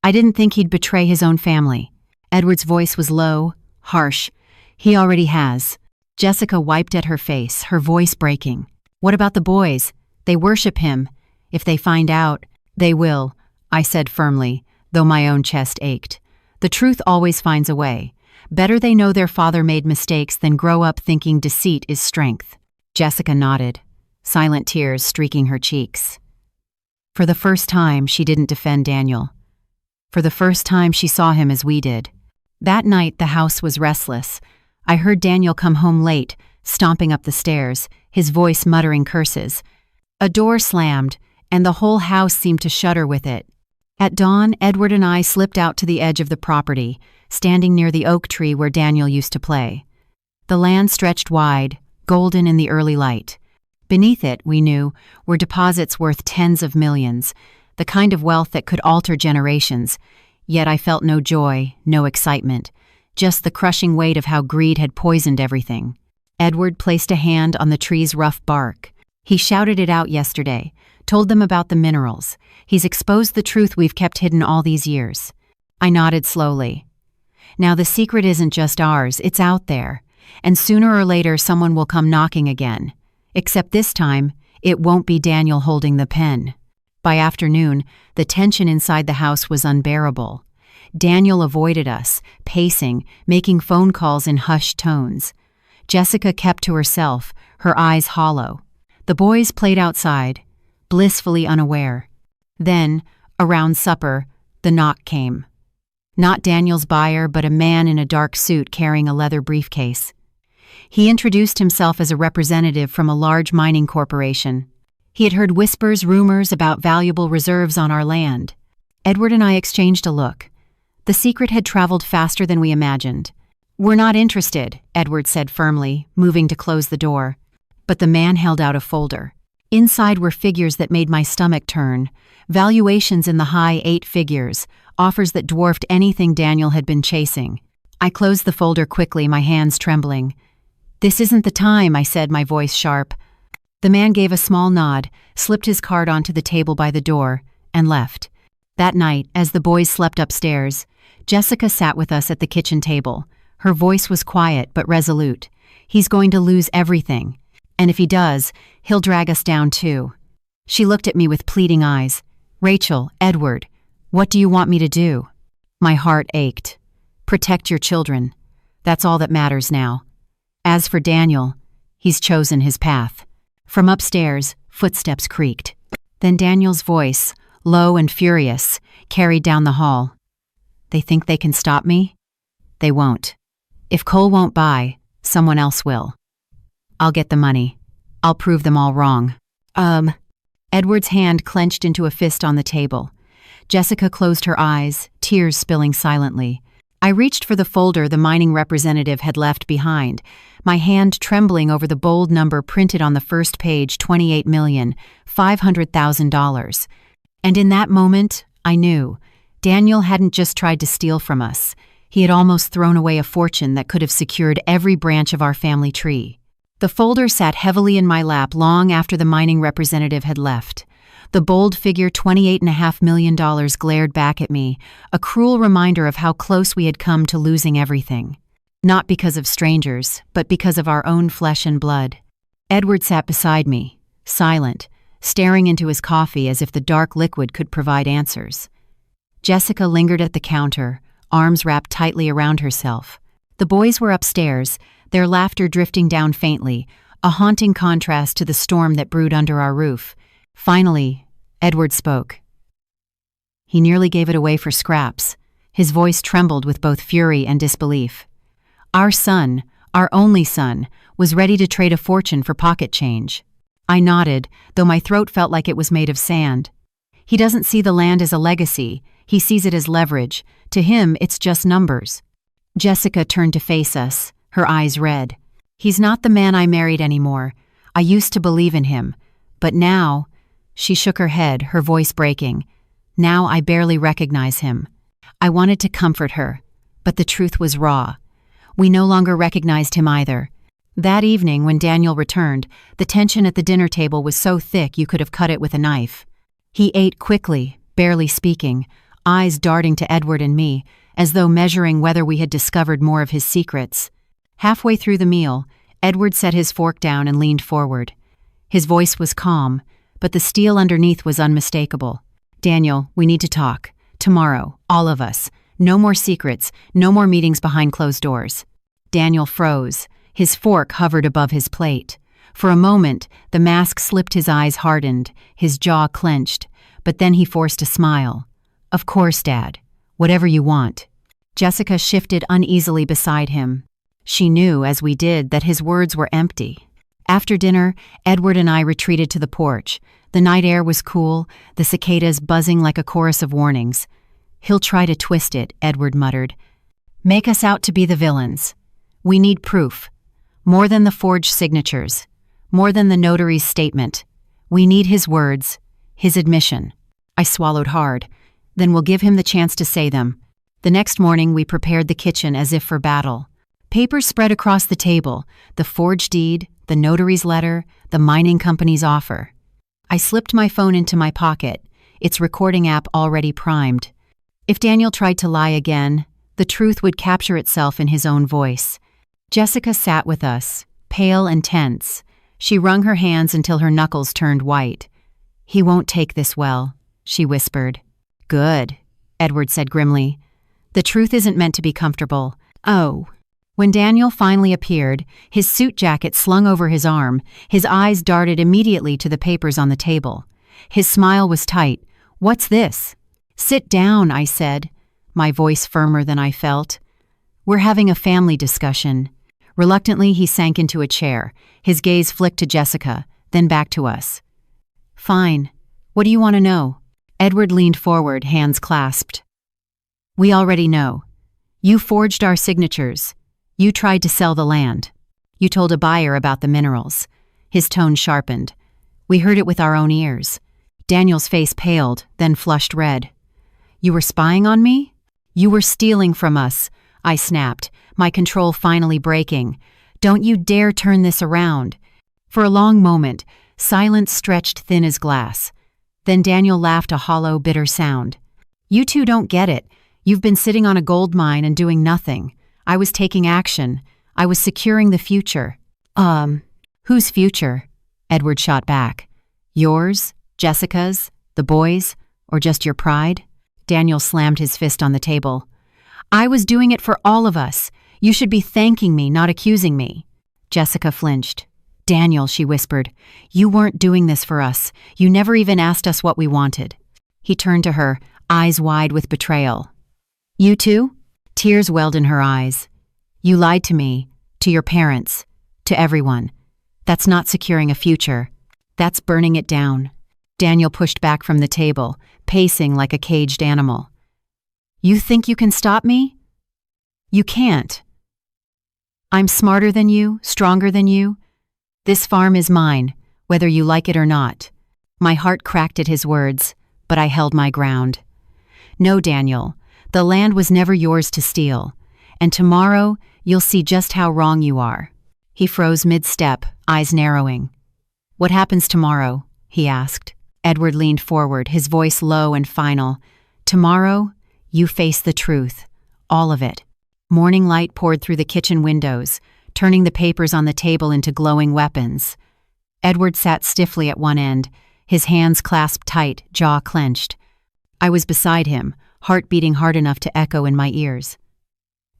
I didn't think he'd betray his own family." Edward's voice was low, harsh. "He already has." Jessica wiped at her face, her voice breaking. "What about the boys? They worship him. If they find out, they will," I said firmly, though my own chest ached. "The truth always finds a way. Better they know their father made mistakes than grow up thinking deceit is strength." Jessica nodded, silent tears streaking her cheeks. For the first time, she didn't defend Daniel. For the first time, she saw him as we did. That night, the house was restless. I heard Daniel come home late, stomping up the stairs, his voice muttering curses. A door slammed, and the whole house seemed to shudder with it. At dawn, Edward and I slipped out to the edge of the property, standing near the oak tree where Daniel used to play. The land stretched wide, golden in the early light. Beneath it, we knew, were deposits worth tens of millions, the kind of wealth that could alter generations. Yet I felt no joy, no excitement, just the crushing weight of how greed had poisoned everything. Edward placed a hand on the tree's rough bark. He shouted it out yesterday, told them about the minerals. He's exposed the truth we've kept hidden all these years. I nodded slowly. Now the secret isn't just ours, it's out there. And sooner or later someone will come knocking again. Except this time, it won't be Daniel holding the pen. By afternoon, the tension inside the house was unbearable. Daniel avoided us, pacing, making phone calls in hushed tones. Jessica kept to herself, her eyes hollow. The boys played outside, blissfully unaware. Then, around supper, the knock came. Not Daniel's buyer, but a man in a dark suit carrying a leather briefcase. He introduced himself as a representative from a large mining corporation. He had heard whispers, rumors about valuable reserves on our land. Edward and I exchanged a look. The secret had traveled faster than we imagined. "We're not interested," Edward said firmly, moving to close the door. But the man held out a folder. Inside were figures that made my stomach turn, valuations in the high 8 figures, offers that dwarfed anything Daniel had been chasing. I closed the folder quickly, my hands trembling. "This isn't the time," I said, my voice sharp. The man gave a small nod, slipped his card onto the table by the door, and left. That night, as the boys slept upstairs, Jessica sat with us at the kitchen table. Her voice was quiet but resolute. "He's going to lose everything. And if he does, he'll drag us down too." She looked at me with pleading eyes. "Rachel, Edward, what do you want me to do?" My heart ached. "Protect your children. That's all that matters now. As for Daniel, he's chosen his path." From upstairs, footsteps creaked. Then Daniel's voice, low and furious, carried down the hall. "They think they can stop me? They won't. If Cole won't buy, someone else will. I'll get the money. I'll prove them all wrong. Edward's hand clenched into a fist on the table. Jessica closed her eyes, tears spilling silently. I reached for the folder the mining representative had left behind, my hand trembling over the bold number printed on the first page, $28,500,000. And in that moment, I knew Daniel hadn't just tried to steal from us. He had almost thrown away a fortune that could have secured every branch of our family tree. The folder sat heavily in my lap long after the mining representative had left. The bold figure $28.5 million glared back at me, a cruel reminder of how close we had come to losing everything. Not because of strangers, but because of our own flesh and blood. Edward sat beside me, silent, staring into his coffee as if the dark liquid could provide answers. Jessica lingered at the counter, arms wrapped tightly around herself. The boys were upstairs, their laughter drifting down faintly, a haunting contrast to the storm that brewed under our roof. Finally, Edward spoke. He nearly gave it away for scraps. His voice trembled with both fury and disbelief. Our son, our only son, was ready to trade a fortune for pocket change. I nodded, though my throat felt like it was made of sand. He doesn't see the land as a legacy, he sees it as leverage. To him, it's just numbers. Jessica turned to face us, her eyes red. He's not the man I married anymore. I used to believe in him. But now, she shook her head, her voice breaking. Now I barely recognize him. I wanted to comfort her, but the truth was raw. We no longer recognized him either. That evening, when Daniel returned, the tension at the dinner table was so thick you could have cut it with a knife. He ate quickly, barely speaking, eyes darting to Edward and me, as though measuring whether we had discovered more of his secrets. Halfway through the meal, Edward set his fork down and leaned forward. His voice was calm, but the steel underneath was unmistakable. Daniel, we need to talk. Tomorrow, all of us. No more secrets, no more meetings behind closed doors. Daniel froze. His fork hovered above his plate. For a moment, the mask slipped, his eyes hardened, his jaw clenched, but then he forced a smile. Of course, Dad. Whatever you want. Jessica shifted uneasily beside him. She knew, as we did, that his words were empty. After dinner, Edward and I retreated to the porch. The night air was cool, the cicadas buzzing like a chorus of warnings. He'll try to twist it, Edward muttered. Make us out to be the villains. We need proof. More than the forged signatures. More than the notary's statement. We need his words, his admission. I swallowed hard. Then we'll give him the chance to say them. The next morning we prepared the kitchen as if for battle. Papers spread across the table, the forged deed, the notary's letter, the mining company's offer. I slipped my phone into my pocket, its recording app already primed. If Daniel tried to lie again, the truth would capture itself in his own voice. Jessica sat with us, pale and tense. She wrung her hands until her knuckles turned white. He won't take this well, she whispered. Good, Edward said grimly. The truth isn't meant to be comfortable. Oh. When Daniel finally appeared, his suit jacket slung over his arm, his eyes darted immediately to the papers on the table. His smile was tight. What's this? Sit down, I said, my voice firmer than I felt. We're having a family discussion. Reluctantly, he sank into a chair. His gaze flicked to Jessica, then back to us. Fine. What do you want to know? Edward leaned forward, hands clasped. We already know. You forged our signatures. You tried to sell the land. You told a buyer about the minerals. His tone sharpened. We heard it with our own ears. Daniel's face paled, then flushed red. You were spying on me? You were stealing from us, I snapped, my control finally breaking. Don't you dare turn this around. For a long moment, silence stretched thin as glass. Then Daniel laughed, a hollow, bitter sound. You two don't get it. You've been sitting on a gold mine and doing nothing. I was taking action. I was securing the future. Whose future? Edward shot back. Yours? Jessica's? The boys? Or just your pride? Daniel slammed his fist on the table. I was doing it for all of us. You should be thanking me, not accusing me. Jessica flinched. Daniel, she whispered, you weren't doing this for us. You never even asked us what we wanted. He turned to her, eyes wide with betrayal. You too? Tears welled in her eyes. You lied to me, to your parents, to everyone. That's not securing a future. That's burning it down. Daniel pushed back from the table, pacing like a caged animal. You think you can stop me? You can't. I'm smarter than you, stronger than you. This farm is mine, whether you like it or not. My heart cracked at his words, but I held my ground. No, Daniel, the land was never yours to steal, and tomorrow you'll see just how wrong you are. He froze mid-step, eyes narrowing. What happens tomorrow? He asked. Edward leaned forward, his voice low and final. Tomorrow, you face the truth. All of it. Morning light poured through the kitchen windows, turning the papers on the table into glowing weapons. Edward sat stiffly at one end, his hands clasped tight, jaw clenched. I was beside him, heart beating hard enough to echo in my ears.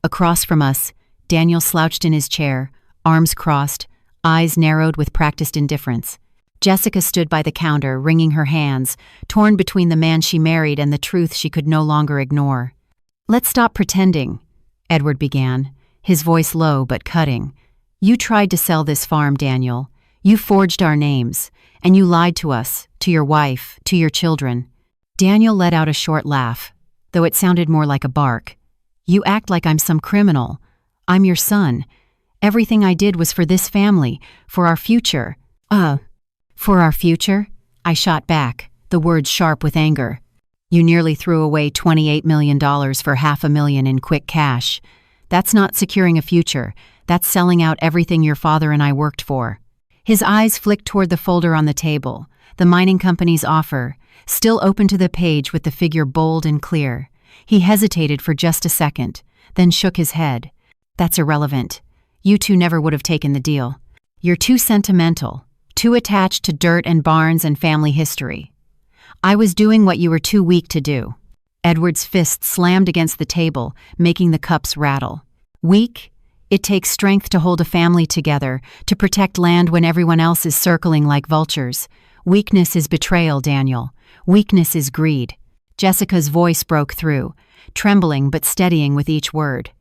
Across from us, Daniel slouched in his chair, arms crossed, eyes narrowed with practiced indifference. Jessica stood by the counter, wringing her hands, torn between the man she married and the truth she could no longer ignore. Let's stop pretending, Edward began, his voice low but cutting. You tried to sell this farm, Daniel. You forged our names, and you lied to us, to your wife, to your children. Daniel let out a short laugh, though it sounded more like a bark. You act like I'm some criminal. I'm your son. Everything I did was for this family, for our future. For our future? I shot back, the words sharp with anger. You nearly threw away $28 million for $500,000 in quick cash. That's not securing a future. That's selling out everything your father and I worked for. His eyes flicked toward the folder on the table, the mining company's offer, still open to the page with the figure bold and clear. He hesitated for just a second, then shook his head. That's irrelevant. You two never would have taken the deal. You're too sentimental, too attached to dirt and barns and family history. I was doing what you were too weak to do. Edward's fist slammed against the table, making the cups rattle. Weak? It takes strength to hold a family together, to protect land when everyone else is circling like vultures. Weakness is betrayal, Daniel. Weakness is greed. Jessica's voice broke through, trembling but steadying with each word.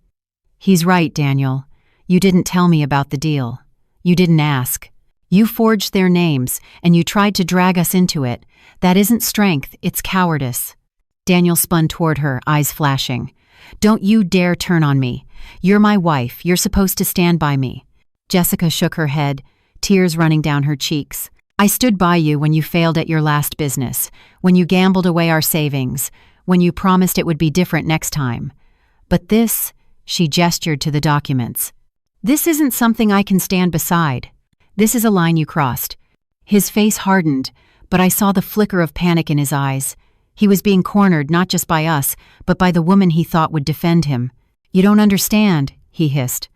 He's right, Daniel. You didn't tell me about the deal. You didn't ask. You forged their names, and you tried to drag us into it. That isn't strength, it's cowardice. Daniel spun toward her, eyes flashing. Don't you dare turn on me. You're my wife. You're supposed to stand by me. Jessica shook her head, tears running down her cheeks. I stood by you when you failed at your last business, when you gambled away our savings, when you promised it would be different next time. But this, she gestured to the documents. This isn't something I can stand beside. This is a line you crossed. His face hardened, but I saw the flicker of panic in his eyes. He was being cornered not just by us, but by the woman he thought would defend him. You don't understand, he hissed.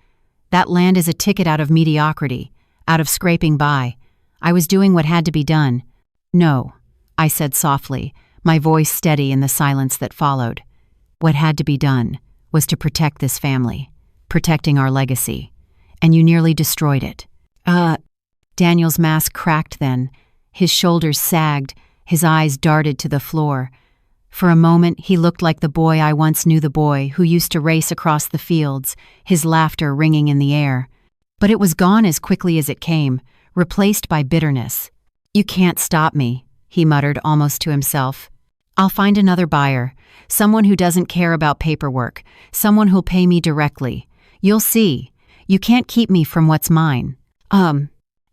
That land is a ticket out of mediocrity, out of scraping by. I was doing what had to be done. No, I said softly, my voice steady in the silence that followed. What had to be done was to protect this family, protecting our legacy. And you nearly destroyed it. Daniel's mask cracked then. His shoulders sagged, his eyes darted to the floor. For a moment, he looked like the boy I once knew, the boy who used to race across the fields, his laughter ringing in the air. But it was gone as quickly as it came, replaced by bitterness. You can't stop me, he muttered almost to himself. I'll find another buyer, someone who doesn't care about paperwork, someone who'll pay me directly. You'll see. You can't keep me from what's mine.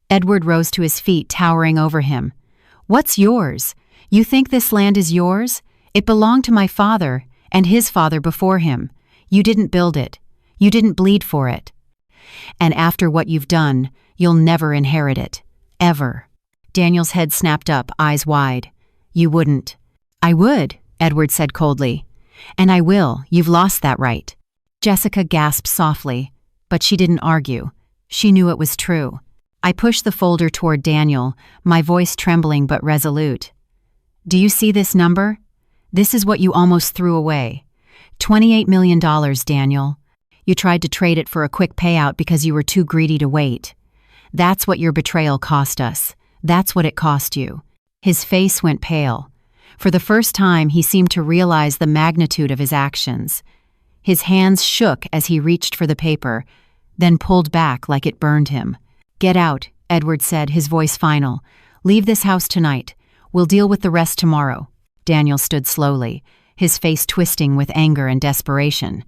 Edward rose to his feet, towering over him. What's yours? You think this land is yours? It belonged to my father, and his father before him. You didn't build it. You didn't bleed for it. And after what you've done, you'll never inherit it. Ever. Daniel's head snapped up, eyes wide. You wouldn't. I would, Edward said coldly. And I will. You've lost that right. Jessica gasped softly, but she didn't argue. She knew it was true. I pushed the folder toward Daniel, my voice trembling but resolute. Do you see this number? This is what you almost threw away. $28 million, Daniel. You tried to trade it for a quick payout because you were too greedy to wait. That's what your betrayal cost us. That's what it cost you. His face went pale. For the first time, he seemed to realize the magnitude of his actions. His hands shook as he reached for the paper, then pulled back like it burned him. Get out, Edward said, his voice final. "Leave this house tonight. We'll deal with the rest tomorrow." Daniel stood slowly, his face twisting with anger and desperation.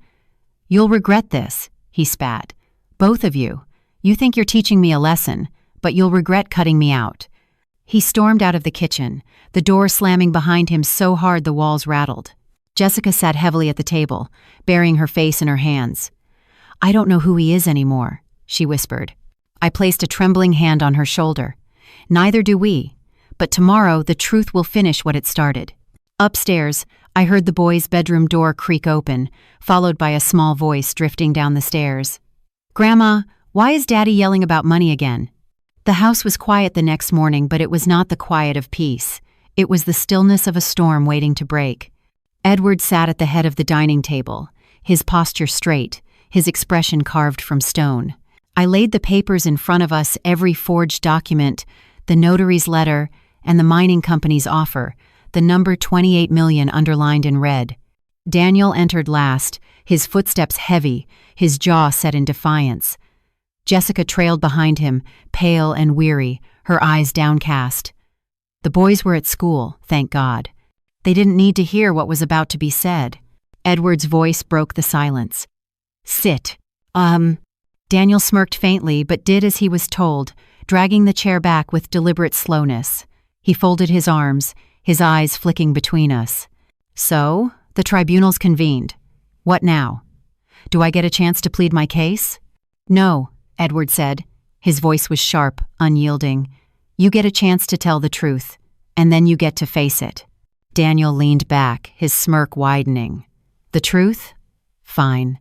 "You'll regret this," he spat. "Both of you. You think you're teaching me a lesson, but you'll regret cutting me out." He stormed out of the kitchen, the door slamming behind him so hard the walls rattled. Jessica sat heavily at the table, burying her face in her hands. "I don't know who he is anymore," she whispered. I placed a trembling hand on her shoulder. "Neither do we. But tomorrow the truth will finish what it started." Upstairs, I heard the boys' bedroom door creak open, followed by a small voice drifting down the stairs. "Grandma, why is Daddy yelling about money again?" The house was quiet the next morning, but it was not the quiet of peace. It was the stillness of a storm waiting to break. Edward sat at the head of the dining table, his posture straight, his expression carved from stone. I laid the papers in front of us, every forged document, the notary's letter, and the mining company's offer, the number 28 million underlined in red. Daniel entered last, his footsteps heavy, his jaw set in defiance. Jessica trailed behind him, pale and weary, her eyes downcast. The boys were at school, thank God. They didn't need to hear what was about to be said. Edward's voice broke the silence. "Sit. Daniel smirked faintly but did as he was told, dragging the chair back with deliberate slowness. He folded his arms, his eyes flicking between us. "So, the tribunal's convened. What now? Do I get a chance to plead my case?" "No," Edward said. His voice was sharp, unyielding. "You get a chance to tell the truth, and then you get to face it." Daniel leaned back, his smirk widening. "The truth? Fine.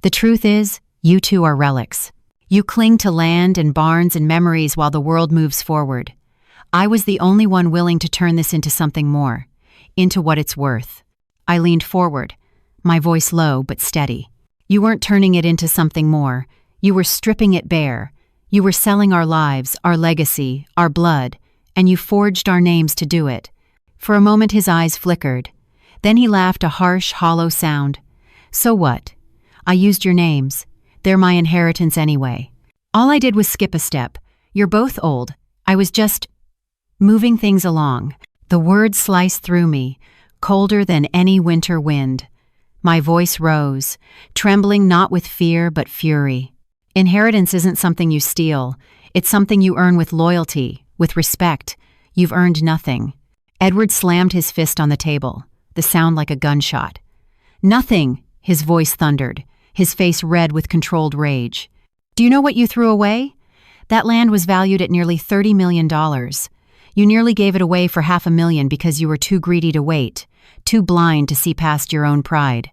The truth is, you two are relics. You cling to land and barns and memories while the world moves forward. I was the only one willing to turn this into something more, into what it's worth." I leaned forward, my voice low but steady. "You weren't turning it into something more. You were stripping it bare. You were selling our lives, our legacy, our blood, and you forged our names to do it." For a moment his eyes flickered. Then he laughed, a harsh, hollow sound. "So what? I used your names. They're my inheritance anyway. All I did was skip a step. You're both old. I was just moving things along." The words sliced through me, colder than any winter wind. My voice rose, trembling not with fear but fury. "Inheritance isn't something you steal. It's something you earn with loyalty, with respect. You've earned nothing." Edward slammed his fist on the table, the sound like a gunshot. "Nothing," his voice thundered, his face red with controlled rage. "Do you know what you threw away? That land was valued at nearly $30 million. You nearly gave it away for $500,000 because you were too greedy to wait, too blind to see past your own pride."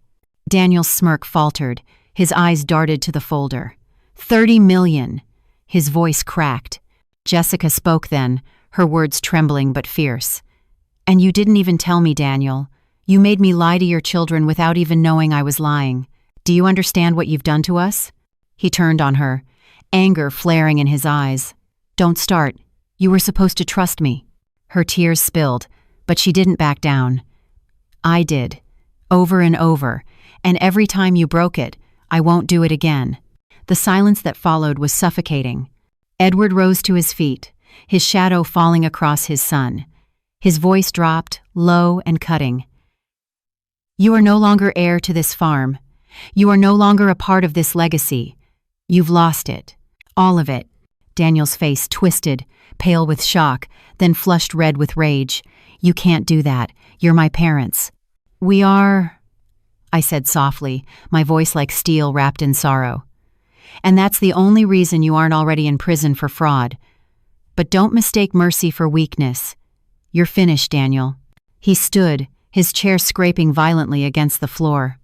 Daniel's smirk faltered, his eyes darted to the folder. $30 million! His voice cracked. Jessica spoke then, her words trembling but fierce. "And you didn't even tell me, Daniel. You made me lie to your children without even knowing I was lying. Do you understand what you've done to us?" He turned on her, anger flaring in his eyes. "Don't start. You were supposed to trust me." Her tears spilled, but she didn't back down. "I did. Over and over. And every time you broke it, I won't do it again." The silence that followed was suffocating. Edward rose to his feet, his shadow falling across his son. His voice dropped, low and cutting. "You are no longer heir to this farm. You are no longer a part of this legacy. You've lost it. All of it." Daniel's face twisted, pale with shock, then flushed red with rage. "You can't do that. You're my parents." "We are," I said softly, my voice like steel wrapped in sorrow. "And that's the only reason you aren't already in prison for fraud. But don't mistake mercy for weakness. You're finished, Daniel." He stood, his chair scraping violently against the floor.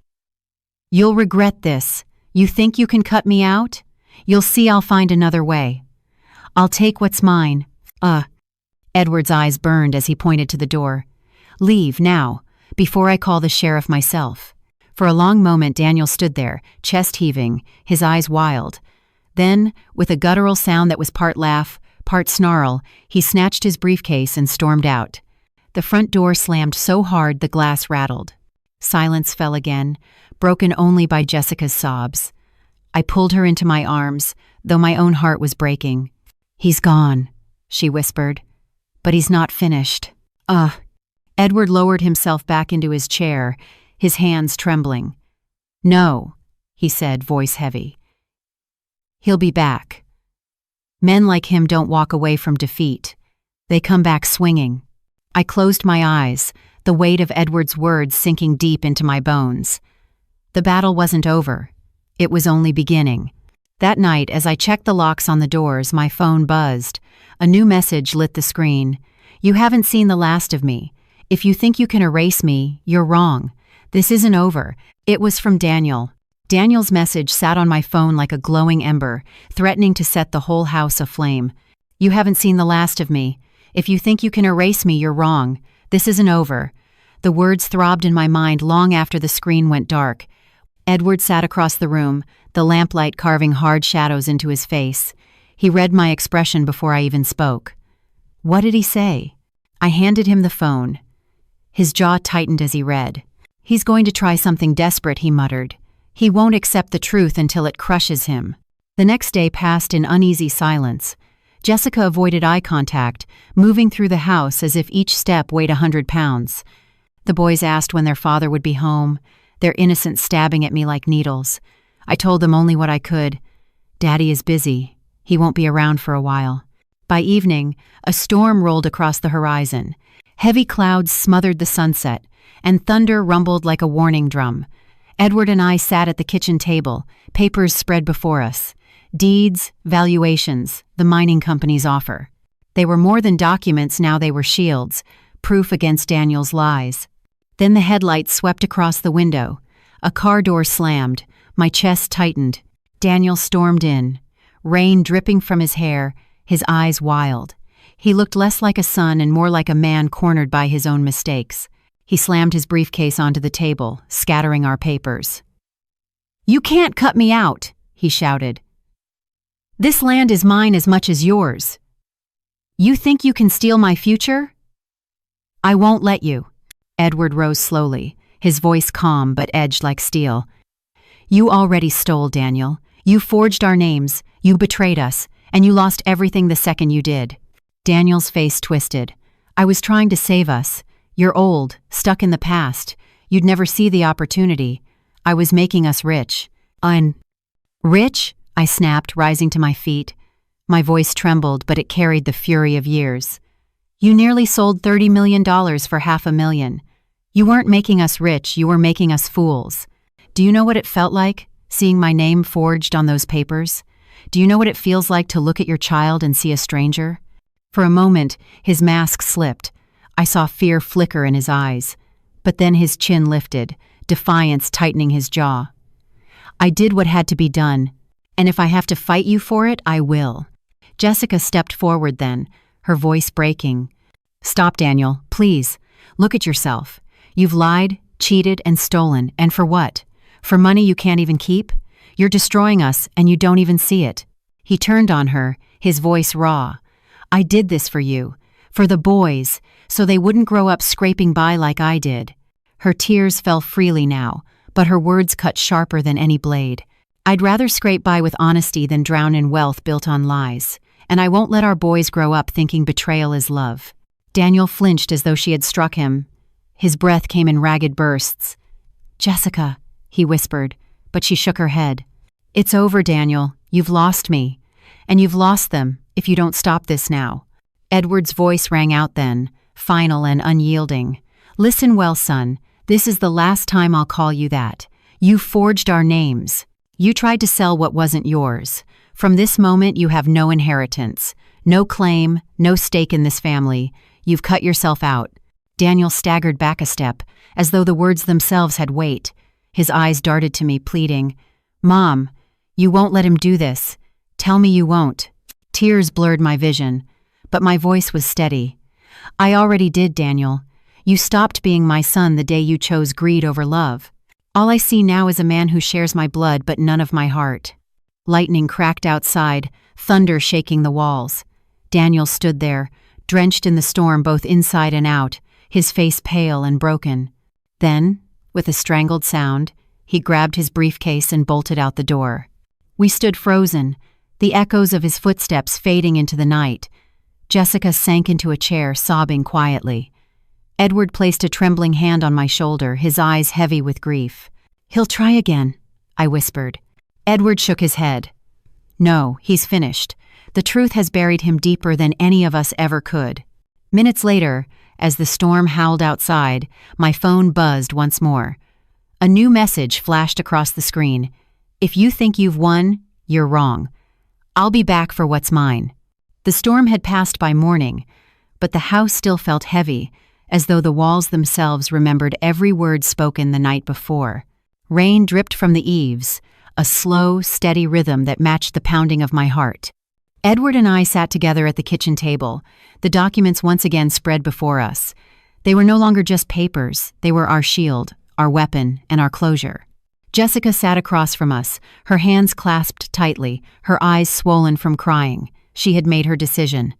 "You'll regret this. You think you can cut me out? You'll see I'll find another way. I'll take what's mine." Edward's eyes burned as he pointed to the door. "Leave, now, before I call the sheriff myself." For a long moment Daniel stood there, chest heaving, his eyes wild. Then, with a guttural sound that was part laugh, part snarl, he snatched his briefcase and stormed out. The front door slammed so hard the glass rattled. Silence fell again, broken only by Jessica's sobs. I pulled her into my arms, though my own heart was breaking. "He's gone," she whispered. "But he's not finished." Edward lowered himself back into his chair, his hands trembling. "No," he said, voice heavy. "He'll be back. Men like him don't walk away from defeat. They come back swinging." I closed my eyes, the weight of Edward's words sinking deep into my bones. The battle wasn't over. It was only beginning. That night, as I checked the locks on the doors, my phone buzzed. A new message lit the screen. "You haven't seen the last of me. If you think you can erase me, you're wrong. This isn't over." It was from Daniel. Daniel's message sat on my phone like a glowing ember, threatening to set the whole house aflame. "You haven't seen the last of me. If you think you can erase me, you're wrong. This isn't over." The words throbbed in my mind long after the screen went dark. Edward sat across the room, the lamplight carving hard shadows into his face. He read my expression before I even spoke. What did he say? I handed him the phone. His jaw tightened as he read. "He's going to try something desperate," he muttered. "He won't accept the truth until it crushes him." The next day passed in uneasy silence. Jessica avoided eye contact, moving through the house as if each step weighed 100 pounds. The boys asked when their father would be home, their innocence stabbing at me like needles. I told them only what I could. "Daddy is busy. He won't be around for a while." By evening, a storm rolled across the horizon. Heavy clouds smothered the sunset, and thunder rumbled like a warning drum. Edward and I sat at the kitchen table, papers spread before us. Deeds, valuations, the mining company's offer. They were more than documents, now they were shields, proof against Daniel's lies. Then the headlights swept across the window. A car door slammed. My chest tightened. Daniel stormed in, rain dripping from his hair, his eyes wild. He looked less like a son and more like a man cornered by his own mistakes. He slammed his briefcase onto the table, scattering our papers. "You can't cut me out," he shouted. "This land is mine as much as yours. You think you can steal my future? I won't let you." Edward rose slowly, his voice calm but edged like steel. "You already stole, Daniel. You forged our names, you betrayed us, and you lost everything the second you did." Daniel's face twisted. "I was trying to save us. You're old, stuck in the past. You'd never see the opportunity. I was making us rich." Rich?" I snapped, rising to my feet. My voice trembled, but it carried the fury of years. "You nearly sold $30 million for $500,000. You weren't making us rich, you were making us fools. Do you know what it felt like, seeing my name forged on those papers? Do you know what it feels like to look at your child and see a stranger?" For a moment, his mask slipped. I saw fear flicker in his eyes. But then his chin lifted, defiance tightening his jaw. "I did what had to be done, and if I have to fight you for it, I will." Jessica stepped forward then, her voice breaking. "Stop, Daniel, please. Look at yourself. You've lied, cheated, and stolen, and for what? For money you can't even keep? You're destroying us, and you don't even see it." He turned on her, his voice raw. "I did this for you, for the boys, so they wouldn't grow up scraping by like I did." Her tears fell freely now, but her words cut sharper than any blade. "I'd rather scrape by with honesty than drown in wealth built on lies, and I won't let our boys grow up thinking betrayal is love." Daniel flinched as though she had struck him. His breath came in ragged bursts. "Jessica," he whispered, but she shook her head. "It's over, Daniel. You've lost me. And you've lost them, if you don't stop this now." Edward's voice rang out then, final and unyielding. "Listen well, son. This is the last time I'll call you that. You forged our names. You tried to sell what wasn't yours. From this moment, you have no inheritance, no claim, no stake in this family. You've cut yourself out." Daniel staggered back a step, as though the words themselves had weight. His eyes darted to me, pleading, "Mom, you won't let him do this. Tell me you won't." Tears blurred my vision, but my voice was steady. "I already did, Daniel. You stopped being my son the day you chose greed over love. All I see now is a man who shares my blood but none of my heart." Lightning cracked outside, thunder shaking the walls. Daniel stood there, drenched in the storm both inside and out, his face pale and broken. Then, with a strangled sound, he grabbed his briefcase and bolted out the door. We stood frozen, the echoes of his footsteps fading into the night. Jessica sank into a chair, sobbing quietly. Edward placed a trembling hand on my shoulder, his eyes heavy with grief. "He'll try again," I whispered. Edward shook his head. "No, he's finished. The truth has buried him deeper than any of us ever could." Minutes later, as the storm howled outside, my phone buzzed once more. A new message flashed across the screen. "If you think you've won, you're wrong. I'll be back for what's mine." The storm had passed by morning, but the house still felt heavy, as though the walls themselves remembered every word spoken the night before. Rain dripped from the eaves, a slow, steady rhythm that matched the pounding of my heart. Edward and I sat together at the kitchen table, the documents once again spread before us. They were no longer just papers, they were our shield, our weapon, and our closure. Jessica sat across from us, her hands clasped tightly, her eyes swollen from crying. She had made her decision.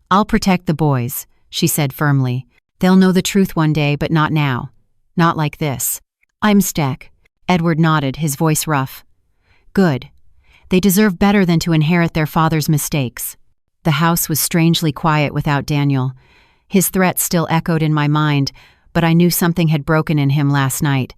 "I'll protect the boys," she said firmly. "They'll know the truth one day, but not now. Not like this." "I'm stuck." Edward nodded, his voice rough. "Good. They deserve better than to inherit their father's mistakes." The house was strangely quiet without Daniel. His threat still echoed in my mind, but I knew something had broken in him last night.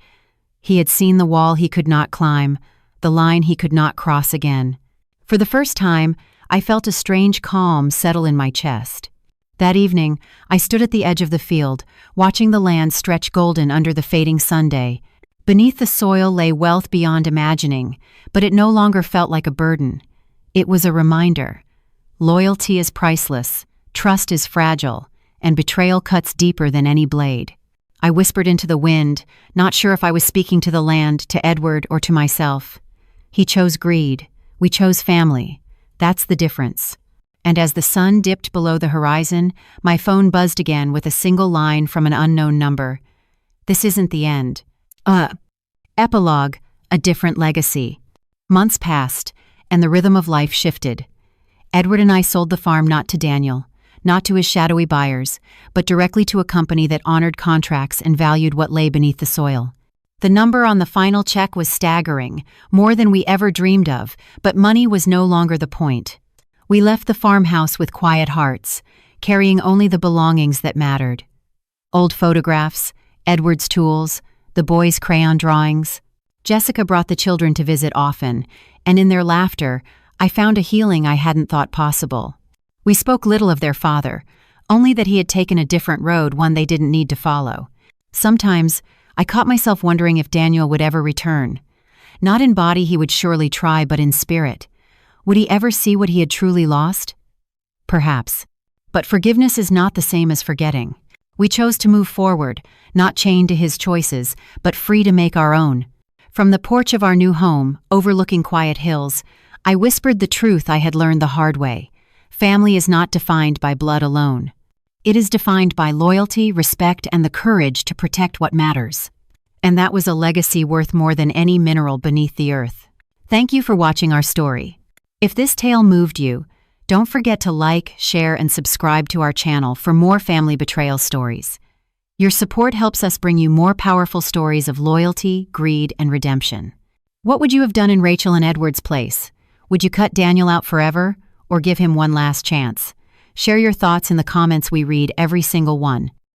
He had seen the wall he could not climb, the line he could not cross again. For the first time, I felt a strange calm settle in my chest. That evening, I stood at the edge of the field, watching the land stretch golden under the fading Sunday. Beneath the soil lay wealth beyond imagining, but it no longer felt like a burden. It was a reminder. Loyalty is priceless, trust is fragile, and betrayal cuts deeper than any blade. I whispered into the wind, not sure if I was speaking to the land, to Edward, or to myself. He chose greed. We chose family. That's the difference. And as the sun dipped below the horizon, my phone buzzed again with a single line from an unknown number. "This isn't the end." Epilogue, a different legacy. Months passed, and the rhythm of life shifted. Edward and I sold the farm not to Daniel, not to his shadowy buyers, but directly to a company that honored contracts and valued what lay beneath the soil. The number on the final check was staggering, more than we ever dreamed of, but money was no longer the point. We left the farmhouse with quiet hearts, carrying only the belongings that mattered. Old photographs, Edward's tools, the boys' crayon drawings. Jessica brought the children to visit often, and in their laughter, I found a healing I hadn't thought possible. We spoke little of their father, only that he had taken a different road, one they didn't need to follow. Sometimes, I caught myself wondering if Daniel would ever return. Not in body, he would surely try, but in spirit. Would he ever see what he had truly lost? Perhaps. But forgiveness is not the same as forgetting. We chose to move forward, not chained to his choices, but free to make our own. From the porch of our new home, overlooking quiet hills, I whispered the truth I had learned the hard way. Family is not defined by blood alone. It is defined by loyalty, respect, and the courage to protect what matters. And that was a legacy worth more than any mineral beneath the earth. Thank you for watching our story. If this tale moved you, don't forget to like, share, and subscribe to our channel for more family betrayal stories. Your support helps us bring you more powerful stories of loyalty, greed, and redemption. What would you have done in Rachel and Edward's place? Would you cut Daniel out forever, or give him one last chance? Share your thoughts in the comments, we read every single one.